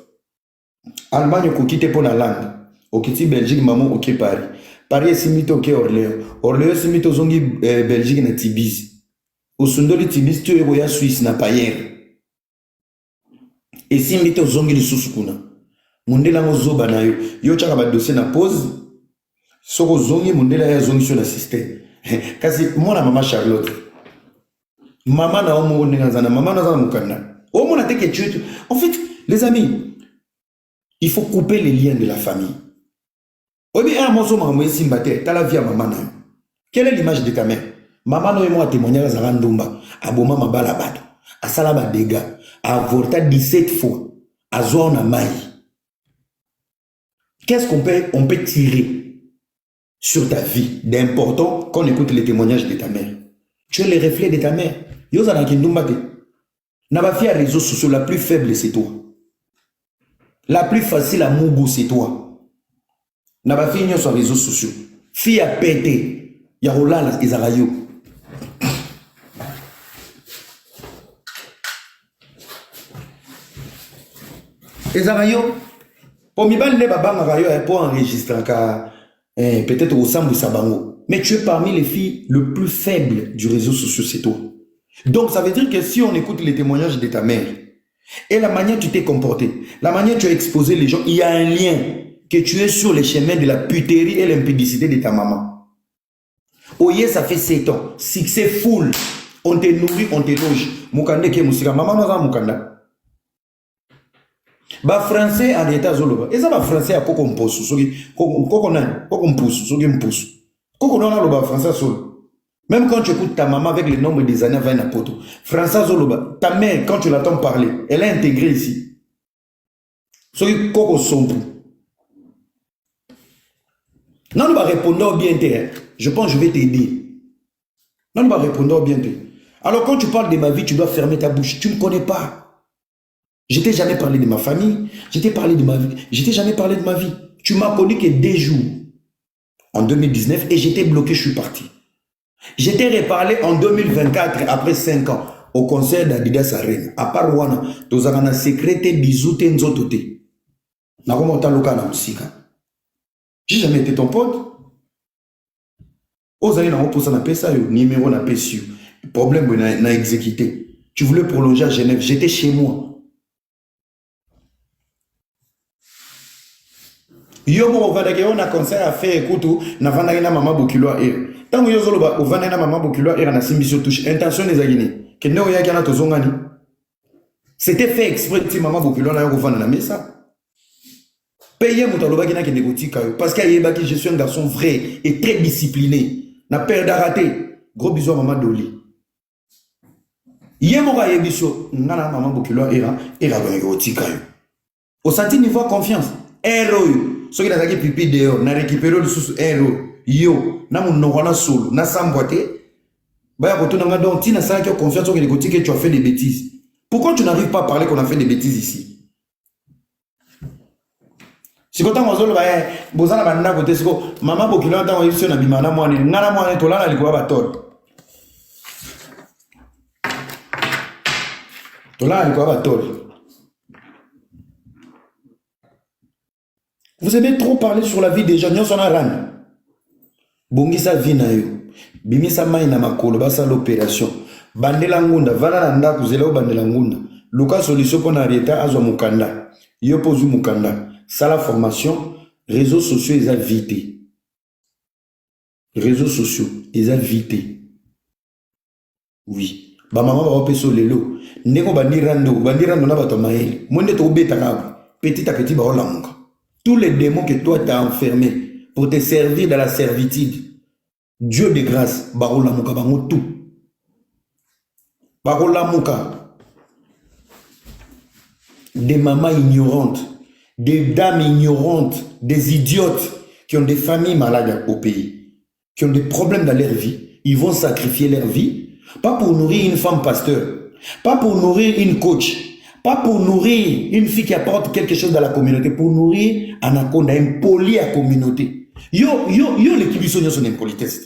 Allemagne ko kite pour la langue. Au côté Belgique maman ok Paris. Paris et Simbite ok Orléans. Orléans Simbite ozongi Belgique na Tibis. Au Sundoli Tibis tu es Suisse na Payère. Et Simbite ozongi li susukuna. Mundela ngozoba na yo. Yo chaka ba dossier na pause. Soko zongi mundela ya zongi sur le système. Kasi mona maman Charlotte. Maman na omo nengazana, maman na zana mukanda. Omo na teke tu. En fait, les amis, il faut couper les liens de la famille. Obi un mozo maman simbate, t'as la vie à maman na. Quelle est l'image de ta mère? Maman no emo a témoigné à Zarandumba, a boma mabala bato, a salaba dégâts, a avorté 17 fois, a zone maï. Qu'est-ce qu'on peut tirer sur ta vie d'important quand on écoute les témoignages de ta mère? Tu es le reflet de ta mère. Yozana kindumbate. N'a fille à réseaux sociaux, la plus faible c'est toi. La plus facile à Mougou c'est toi. N'a fille sur les réseaux sociaux. Fille à péter. Yarola Izarayo. Izarayo. Pour m'y les babanga pour enregistrer car peut-être au samedi sabango. Mais tu es parmi les filles le plus faible du réseau social, c'est toi. Donc ça veut dire que si on écoute les témoignages de ta mère et la manière dont tu t'es comporté, la manière dont tu as exposé les gens, il y a un lien que tu es sur les chemins de la putérie et l'impudicité de ta maman. Oye, ça fait 7 ans. Succès full. On te nourrit, on te loge. Mukande ke musika. Maman n'a mukanda. Ba français en état zoloba. Et ça ba français à koko mposu. Koko nan. Koko mposu. Soki mposu. Koko nan lo ba français solo. Même quand tu écoutes ta maman avec le nombre des années 20 à poto. Français zoloba. Ta mère, quand tu l'entends parler, elle est intégrée ici. Soki koko sompu. Non, nous va répondre bien. Je pense que je vais t'aider. Non, nous va répondre bien. Alors quand tu parles de ma vie, tu dois fermer ta bouche. Tu ne me connais pas. Je t'ai jamais parlé de ma famille. Je t'ai parlé de ma vie. Je t'ai jamais parlé de ma vie. Tu m'as connu que 2 jours. En 2019. Et j'étais bloqué, je suis parti. Je t'ai reparlé en 2024, après 5 ans, au concert d'Adidas Arena. À part Wana, tu as secrété Bizoute Nzotote. J'ai jamais été ton pote. Aux années, on a posé ça, numéro na PSU. Problème, on a exécuté. Tu voulais prolonger à Genève. J'étais chez moi. Yo mo ovandaki on a concert à faire écoute na vandaki na mama bokilo a er. Tango yo zoloba ovandaki na mama bokilo a er na simbiso touche intention les agini. Que ne oyaki na tozongani. C'était fait exprès ti mama bokilo na yo vanda na mesa. Payer mutalobaki na kende kotika yo parce qu'il yebaki je suis un garçon vrai et très discipliné. Na père d'araté. Gros bisous à maman Doli. Yemo ga yebiso ngana mama bokilo a era ga kotika yo. Au senti niveau confiance. Héros. Ce qui a pipi dehors, na récupéré le sous héros. Yo, na mon nongona solo, na samboité. Bah, quand on a donc, tu n'as pas confiance au que tu as fait des bêtises. Pourquoi tu n'arrives pas à parler qu'on a fait des bêtises ici? Si quand on a dit, bozana banda côté siko, maman bokilo ata wa na bimana mwana, ngana mwana tola na likuwa batol. Tola na likuwa batol. Vous aimez trop parler sur la vie des gens. Nous sommes en rang. Bongisa vinayo. Bimisa mai na makolo. Basa l'opération. Bandela ngunda. Vala na nda kuzela o bandela ngunda. Luka solution pour n'arrêter azwa mukanda. Yo pozu mukanda. Ça la formation. Réseaux sociaux ils a vité. Réseaux sociaux ils a vité. Oui. Ba maman ba opeso lelo. Neko bandirando. Bandirando na bato maeli. Mwende to beta kabu. Petit à petit ba olamuka. Tous les démons que toi t'as enfermés pour te servir dans la servitude, Dieu de grâce, barola muka bango tout. Barola muka. Des mamans ignorantes, des dames ignorantes, des idiotes qui ont des familles malades au pays, qui ont des problèmes dans leur vie, ils vont sacrifier leur vie, pas pour nourrir une femme pasteur, pas pour nourrir une coach. Pas pour nourrir une fille qui apporte quelque chose dans la communauté, pour nourrir un anaconda, un poli à la communauté. Yo, l'équipe sont impolitesse.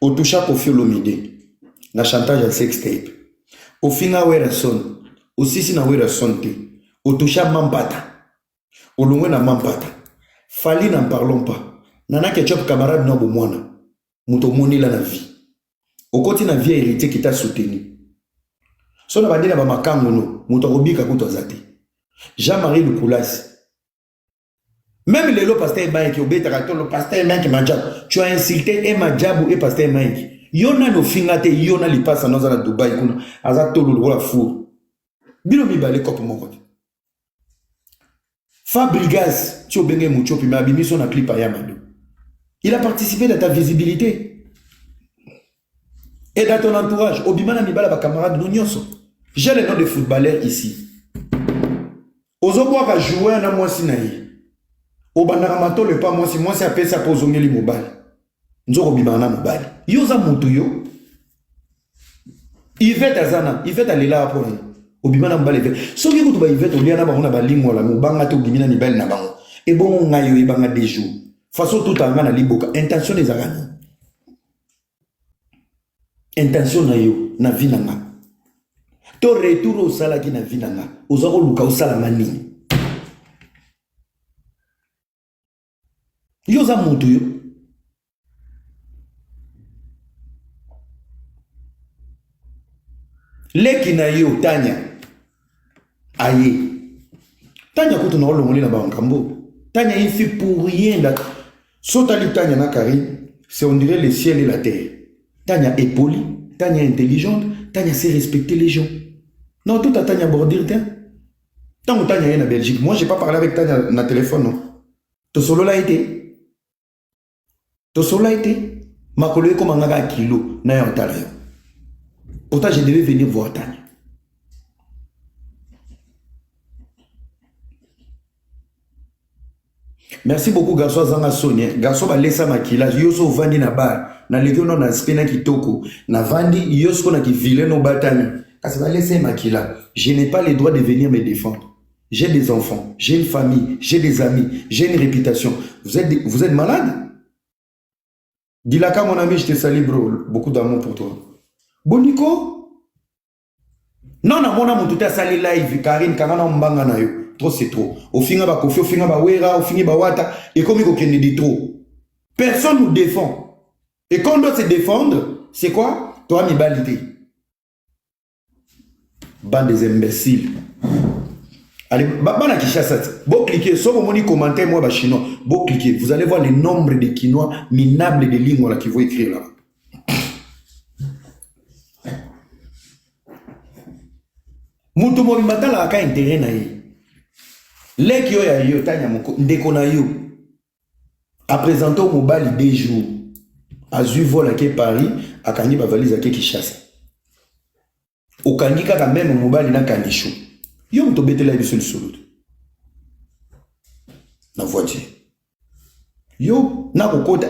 Otusha Koffi Olomide na chantage ya sex tape. Ofinga wera son. Osisi na wera son te. Otusha Mampata. Olongwe na Mampata. Fali n'en parlons pas. Nana Ketchup camarade no bomwana. Muto moni la na vie. Okoti na vie héritier qui t'a soutenu. So na bandela ba makango no, muto robika kuto zate. Jean-Marie Lukulasi. Même le pasteur Mike obeta le pasteur Mike Majab. Tu as insulté et Majab et pasteur Mike. Yona no fingate yona li passe dans la Dubaï kuna azato lo la fou. Bilo mi balé cop mon côté. Fabrigas, tu obenge mucho puis ma bimi son clip à Yamado. Il a participé dans ta visibilité. Et dans ton entourage, Obimana Mibala ba camarade Nonyoso. J'ai le nom de footballeur ici. Ozobo ka jouer na moi sinaï. Obanaramato le pas moi si appelle ça pour zongeli mobile. Nzoko bimana mobile. Yoza mutu yo. Yvette azana, Yvette alela pour lui. Obimana mobile Yvette. Soki kutu ba Yvette oliana ba na ba lingwa la mobanga te obimina mibile na bango. Et bon ngayo e banga des jours. Façon tout anga na liboka. Intention des agani. Intention na yo na vie nanga. To retour au sala ki na vie nanga. Ozako luka au sala mani. Yoza mutu yo. Leki na yo Tanya. Aye. Tanya kutu na olongoli na bankambo. Tanya il fait pour rien là. Sotali Tanya na Karine, c'est on dirait le ciel et la terre. Tanya est polie, Tanya est intelligente, Tanya sait respecter les gens. Non, tout à Tanya bordir tiens. Tant que Tanya est en Belgique, moi j'ai pas parlé avec Tanya na téléphone non. To solo la été. To solo la été. Ma collègue comme un gars kilo na yon tala yo. Pourtant je devais venir voir Tanya. Merci beaucoup garçon Zanga Sonia. Garçon ba lesa makila yoso vandi na bar. Na legiono na spena kitoko. Na vandi yoso na ki vilain no batani. Kasi ba lesa makila. Je n'ai pas le droit de venir me défendre. J'ai des enfants, j'ai une famille, j'ai des amis, j'ai une réputation. Vous êtes malade? Dilaka mon ami, je te salue bro. Beaucoup d'amour pour toi. Boniko? Non, na mona mutu te sali live Karine Karana mbanga na yo. Trop c'est trop. Au finga ba kofi, au finga ba wera, au finga ba wata. Et comme il y a dit trop. Personne nous défend. Et quand on doit se défendre, c'est quoi? Toi, mi balité. Bande des imbéciles. Allez, bana Kishasa. Bon cliquez, sauf au moni commentaire, moi, bah chinois. Bon cliquez. Vous allez voir le nombre de Quinois minables de lignes là qui vont écrire là. Moutou mo bimata la ka intérêt na yi. Leki yo ya yo tanya moko ndeko na yo. A présenté au mobile des jours. A zu vol à Paris, a kangi ba valise à Kishasa. Au kangi ka même mobile na kanisho. Yo mto bete la biso solo. Na voiture. Yo na kokota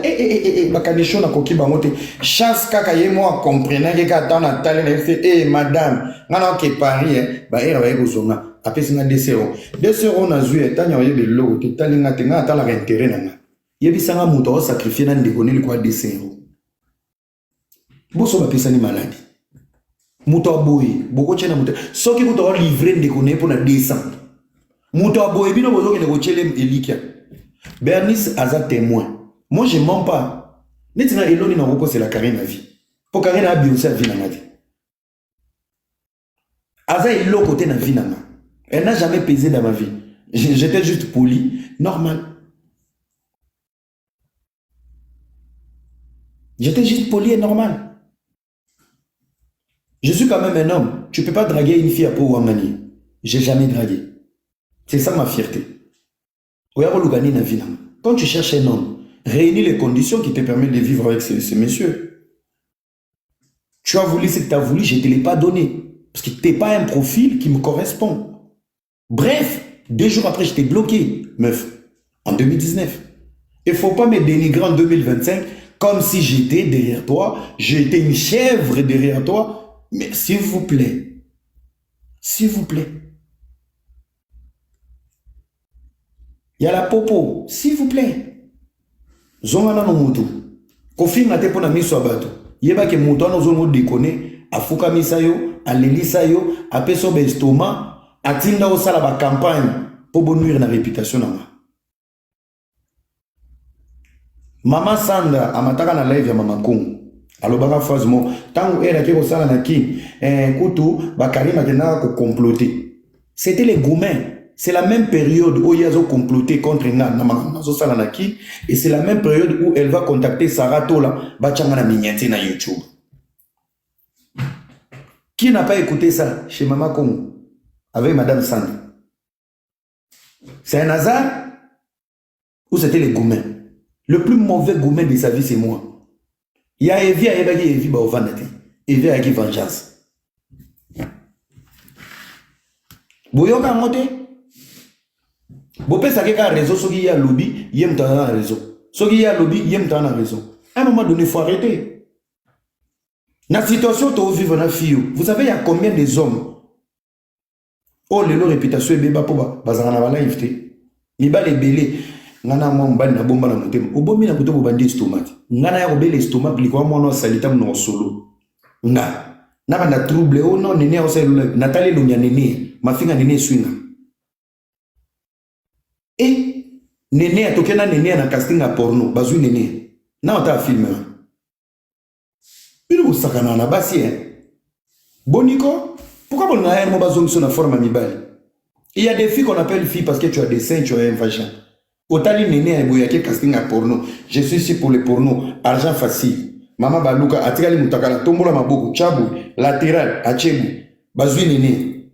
ba kanisho na koki ba mote chasse kaka ye mo comprendre que ka dans na tale na fait madame ngana ke Paris ba era ba yebozonga. Après c'est un 2 € na zu etanya oye de logo te talinga te ngata la intérêt nanga yebisanga muto o sacrifier na ndekoni li kwa 2 €. Boso ba pesa ni maladi muto aboyi boko chena muto soki muto o livrer ndekoni pour na 200 muto aboyi bino bozo ke ko chele elikia Bernice aza témoin. Moi je mens pas. Netina eloni na roko c'est la Karine na vie. Pour Karine a Beyoncé a vie na vie. Aza elo côté na vie na ma. Elle n'a jamais pesé dans ma vie. J'étais juste poli, normal. J'étais juste poli et normal. Je suis quand même un homme. Tu ne peux pas draguer une fille à peau Wangani. J'ai jamais dragué. C'est ça ma fierté. Quand tu cherches un homme, réunis les conditions qui te permettent de vivre avec ces messieurs. Tu as voulu ce que tu as voulu, je ne te l'ai pas donné. Parce que tu n'es pas un profil qui me correspond. Bref, 2 jours après, j'étais bloqué, meuf, en 2019. Il ne faut pas me dénigrer en 2025 comme si j'étais derrière toi, j'étais une chèvre derrière toi. Mais s'il vous plaît, s'il vous plaît. Il y a la popo, s'il vous plaît. Zongana no mutu. Kofi ngate pona miso abato. yeba ke moto wana ozongo déconner afukamisa yo alelisa yo apeso ba estomac atinda osala ba campagne pour bonnuire na réputation nanga. Mama Sandra amataka na live ya Mama Kongo alobaka phrase mo tango era ke kosala na ki kutu bakarima kendaka ko comploter. C'était les gourmets. C'est la même période où ils ont comploté contre Naki. Et c'est la même période où elle va contacter Sarah Tola, Bachangana Mignati na YouTube. Qui n'a pas écouté ça chez Mama Kongo avec Madame Sandra? C'est un hasard ou c'était les gourmets? Le plus mauvais gourmet de sa vie, c'est moi. Il y a Evi à Ebagi Evi Baovanati. Evi à qui vengeance. Boyoka moté. Bopé ça a raison, ce qui y a lobby, il y a raison. Ce qui y a lobby, il y a raison. À un moment donné, il faut arrêter. Dans la situation où vivre dans la fille, vous savez, il y a combien de hommes? Oh, les réputation est béba pour bazana la invité. Mi ba les belé. Ngana mo mbali na bomba na motema. Obomi na kuto bobandi estomac. Ngana ya robele estomac liko mo no salita mo solo. Nga. Na ba na trouble o no nene o selu Nathalie Lunya nene. Mafinga nene swinga. Et nene a tokena nene na casting a porno bazui nene na ota film bino busakana na basi boniko pourquoi bon na mo bazongi sur la forme mibali. Il y a des filles qu'on appelle filles parce que tu as des seins, tu as un vagin. Otali nene a boyake casting a porno. Je suis ici pour le porno, argent facile. Mama baluka atikali mutakala tombola maboko chabu latéral achebu bazui nene.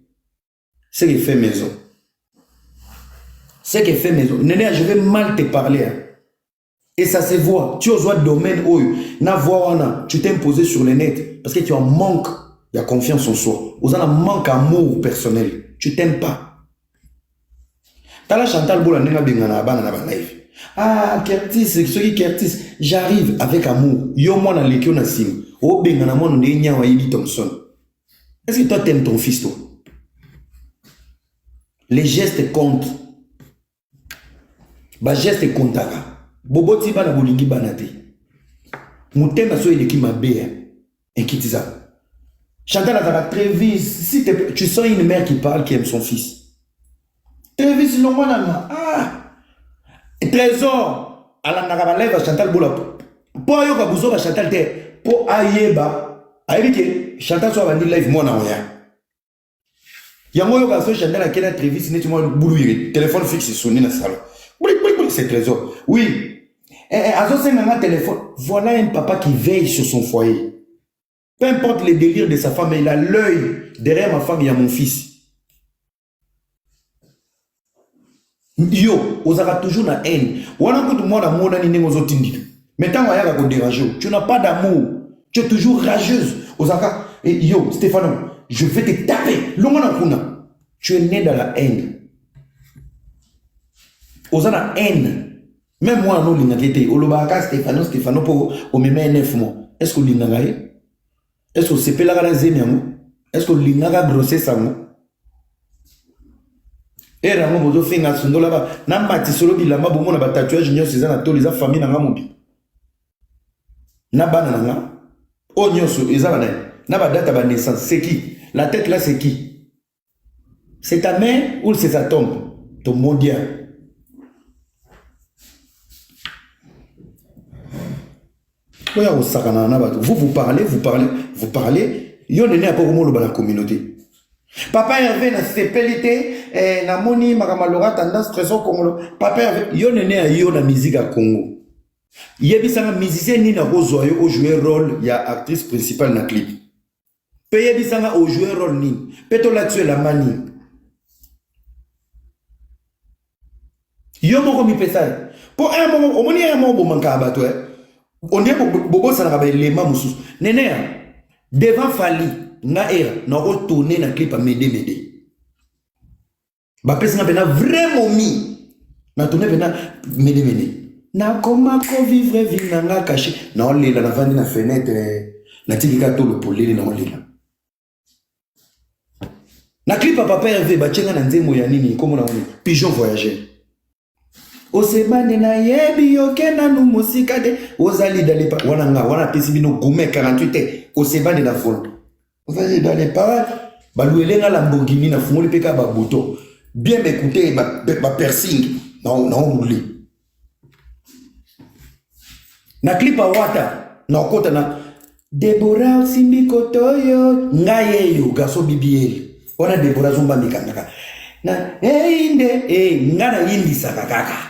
C'est qu'il fait maison. C'est qu'elle fait maison. Néné, je vais mal te parler. Hein. Et ça se voit. Tu as un domaine où tu t'es imposé sur le net parce que tu as un manque de confiance en soi. Tu as un manque d'amour personnel. Tu t'aimes pas. T'as la Chantal Boula Nenga Bengana Abana na live. Ah, Kertis, ce qui Kertis, j'arrive avec amour. Yo moi na lekio na sim. O Bengana mon de nya wa Eddie Thompson. Est-ce que toi t'aimes ton fils toi? Les gestes comptent. Ba geste kontaka boboti bana bolingi banate mutema so eleki mabe enkitiza. Chantal a très vite. Si tu sens une mère qui parle, qui aime son fils, très vite non moi ah trésor ala na ba live Chantal Boula po yo ka buzo ba Chantal te po ayeba ayebike Chantal so bandi live moi na oya yango yo ka so Chantal a kena très vite netu moi bulu téléphone fixe sonné na salon. C'est trésor. Oui. Un téléphone. Voilà un papa qui veille sur son foyer. Peu importe les délires de sa femme, il a l'œil derrière ma femme, il y a mon fils. Yo, on aura toujours la haine. Mais tant qu'on dérange, tu n'as pas d'amour. Tu es toujours rageuse. Yo, Stéphano, je vais te taper. Tu es né dans la haine. Ozana haine. Même moi, non, l'ingagité. Olobaka, Stéphano, pour au même 9 mois. Est-ce que l'ingagaï? Est-ce que c'est pas la zémiamo? Est-ce que l'ingaga grossé ça? Et Ramon Bozo fait un son là-bas. N'a mati solo qui l'a mabou mon tatouage, nyo César Nato, les familles n'a mobi. N'a banana. Oh nyoso, ezabana. N'a pas date à naissance. C'est qui? La tête là, c'est qui? C'est ta mère ou c'est sa tombe? Ton mondial. Vous parlez. Yo n'est pas vraiment dans la communauté. Papa Hervé na sepelité na moni makamaloga tendance trésor Congo. Papa Hervé yo n'est à yo na musique à Congo. Yebisanga musicien ni na rozoyo au jouer rôle ya actrice principale na clip. Pe yebisanga au jouer rôle ni. Peto la tuer la mani. Yo moko mi pesa. Pour un moment, au moni un moment manka abato. On dit bobo ça n'a pas les mains moussous. Néné devant Fali na era na retourner na clip à m'aider. Ba pesa na vraiment mi na tourner bena m'aider. Na comment ko vivre vie na nga caché na on lela na vandi na fenêtre na tikika to le polele na on lela. Na clip à papa Hervé ba tchenga na nzembo ya nini comme na on pigeon voyageur. Osebane na yebi okena nu musika de ozali dalepa wana pesi bino gourmet 48 osebane na fond. Ozali dans les paroles balouelenga Lamborghini na fungoli peka ba bouton bien m'écouter ba piercing na onguli. Na clip wata na okota na Deborah Simbi Kotoyo ngaye yo gaso bibiel. Ona Deborah zomba mikanga. Na inde ngana yindi sakakaka.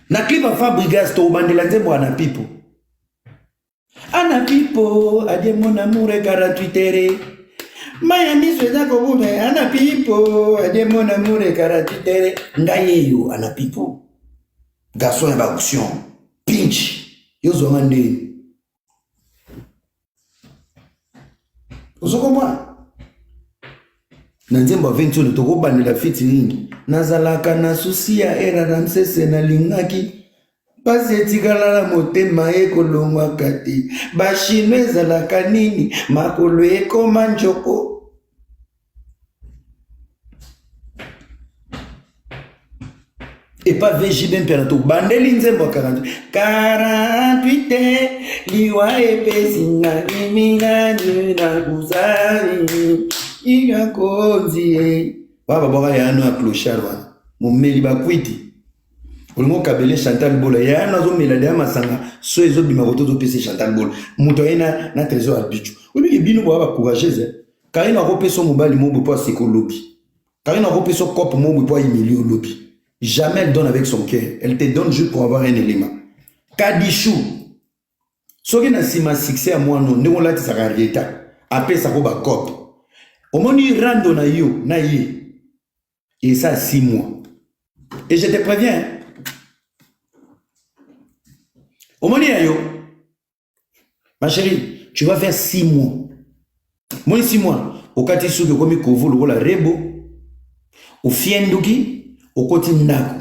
Na clip of Fabrigas to bandela nzembo ana pipo. Ana pipo adie mon amour 48 heures. Maya miso za ko bume ana pipo adie mon amour 48 heures. Ngaye yo ana pipo. Garçon ya ba auction. Pinch. Yo zo ngande. Ozoko mwa. Na nzembo 20 to ko bandela featuring. Nazalaka na susi ya era Ramsese na lingaki pasi etikala na motema ekolongwa kati bashino ezalaka nini makolo ekoma njoko epa VJB mpena to bandeli nzembo 48 liwa epesinga imingani na kuzari igakonzi Baba boka ya ano a clochard wana. Mumeli bakwiti. Olingo kabele Chantal Bola. Ya ano azo melade ya masanga. So ezo bimakoto zo pese Chantal Bola. Muto ena na trésor albichu. Obi bino bo ba courageuse. Karina ko peso mobali mo bo seko lobi. Karina ko peso cop mo bo imili lobi. Jamais elle donne avec son cœur. Elle te donne juste pour avoir un élément. Kadichou. Soki na sima succès à moi non. Ndongo lati sa karieta. Après ça ko ba cop. Omoni rando na yo na ye. Et ça, 6 mois. Et je te préviens. Hein? Au moment yo, ma chérie, tu vas faire 6 mois. Moi, 6 mois. Au kati souke komi kovo le la rebo. Au fienduki. Au koti ndako.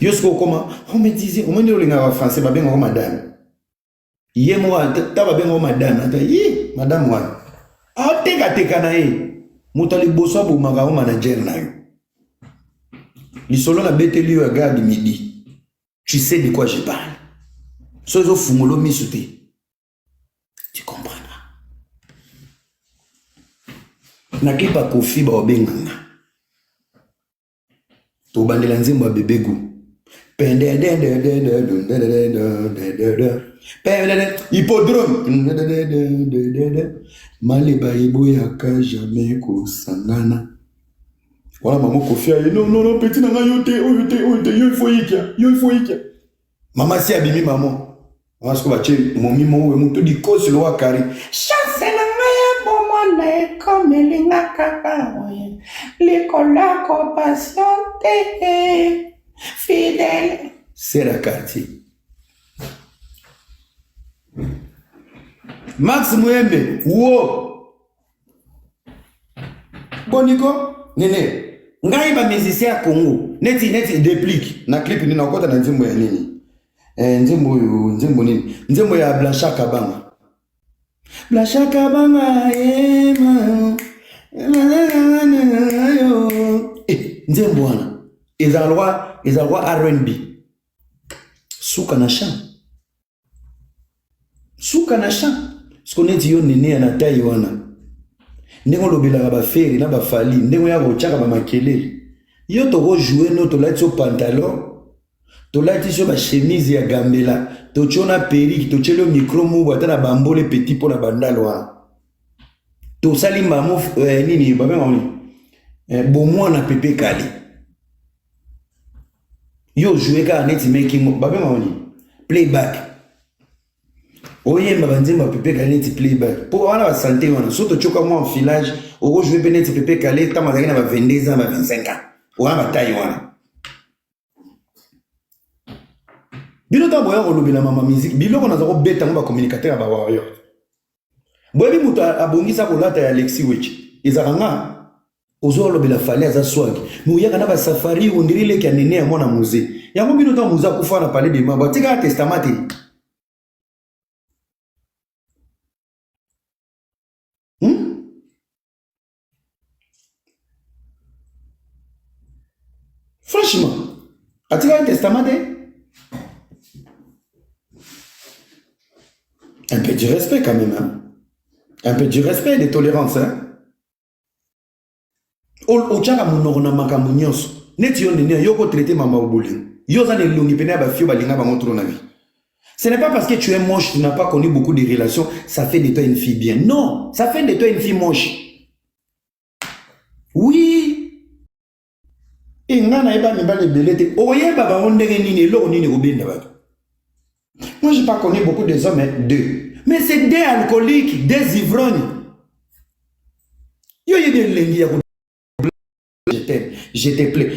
Yosko koma. On me disait, au moment où les français, ba bengo madame. Yé moi, ta bengo madame. Ata yi, madame moi. Ah, teka na ye. Moutali bosso pour magao manager na yo. Lisolo na beteli yo garde midi. Tu sais de quoi je parle. Sozo fumolo misute. Tu comprendras. Na kipa kofi ba obenganga. To bandela nzembo bebegu. Hippodrome. Maleba iboyaka jamais kosangana. Voilà maman Kofia. Non, petit nanga yote, yo il faut ikia. Maman si abimi maman. Parce que bache momi mo mutu di kosi lo akari. Chance nanga ya bomona comme linga kaka. L'école ko patiente. Fidèle. C'est la quartier. Max Mouembe, wo. Boniko, nene. Ngai ba musicien à Congo. Neti déplique. Na clip ni na kota na nzembo ya nini? Nzembo nini? Nzembo ya Blancha Kabanga. Blancha Kabanga ema. Nzembo wana. Ezalwa R&B. Souka na chant. Skone ti yo nene na taille wana. Ndengo lobela ba feri na ba fali, ndengo ya kochaka ba makelele. Yo to go jouer no to lati o pantalon, to lati so ba chemise ya gambela, to chona periki, to chelo micro mu bata na bambole petit po na bandalo wana. To sali mamu nini ba benga oni. Bomwa na pepe kali. Yo jouer ka neti making ba benga oni. Playback. Oye mbabanzemba pepe kaleti playback. Pour wana ba santé wana soto choka moi en filage, oko jouer beneti pepe kaleti ta mazaki na ba 22 ans ba 25 ans. Wana ba taille wana. Bino ta boya ko lobela mama musique, biloko na zako beta ngo ba communicateur ba warrior. Boyebi mutu abongisa ko lata ya Alexis Wechi. Ezakanga ozo lobela fale aza swag. Mu yaka na ba safari ondirile kya nene ya mwana musée. Yango bino ta muza kufa na parler de mamba. Tika testamate. As-tu un testament? Un peu du respect quand même. Hein? Un peu du respect et de tolérance. Hein? Ochaka munokona makambo nyonso. Neti yo nene yo ko traiter mama obolingo. Yo za ne longi pena ba fio balinga ba ngotro na vie. Ce n'est pas parce que tu es moche, tu n'as pas connu beaucoup de relations, ça fait de toi une fille bien. Non, ça fait de toi une fille moche. Oui. Et ngana eba mi ba le belete. Oye baba ondenge nini lo nini obenda ba. Moi j'ai pas connu beaucoup de hommes, deux. Mais c'est des alcooliques, des ivrognes. Yo yede lengi ya je t'aime, je te plais.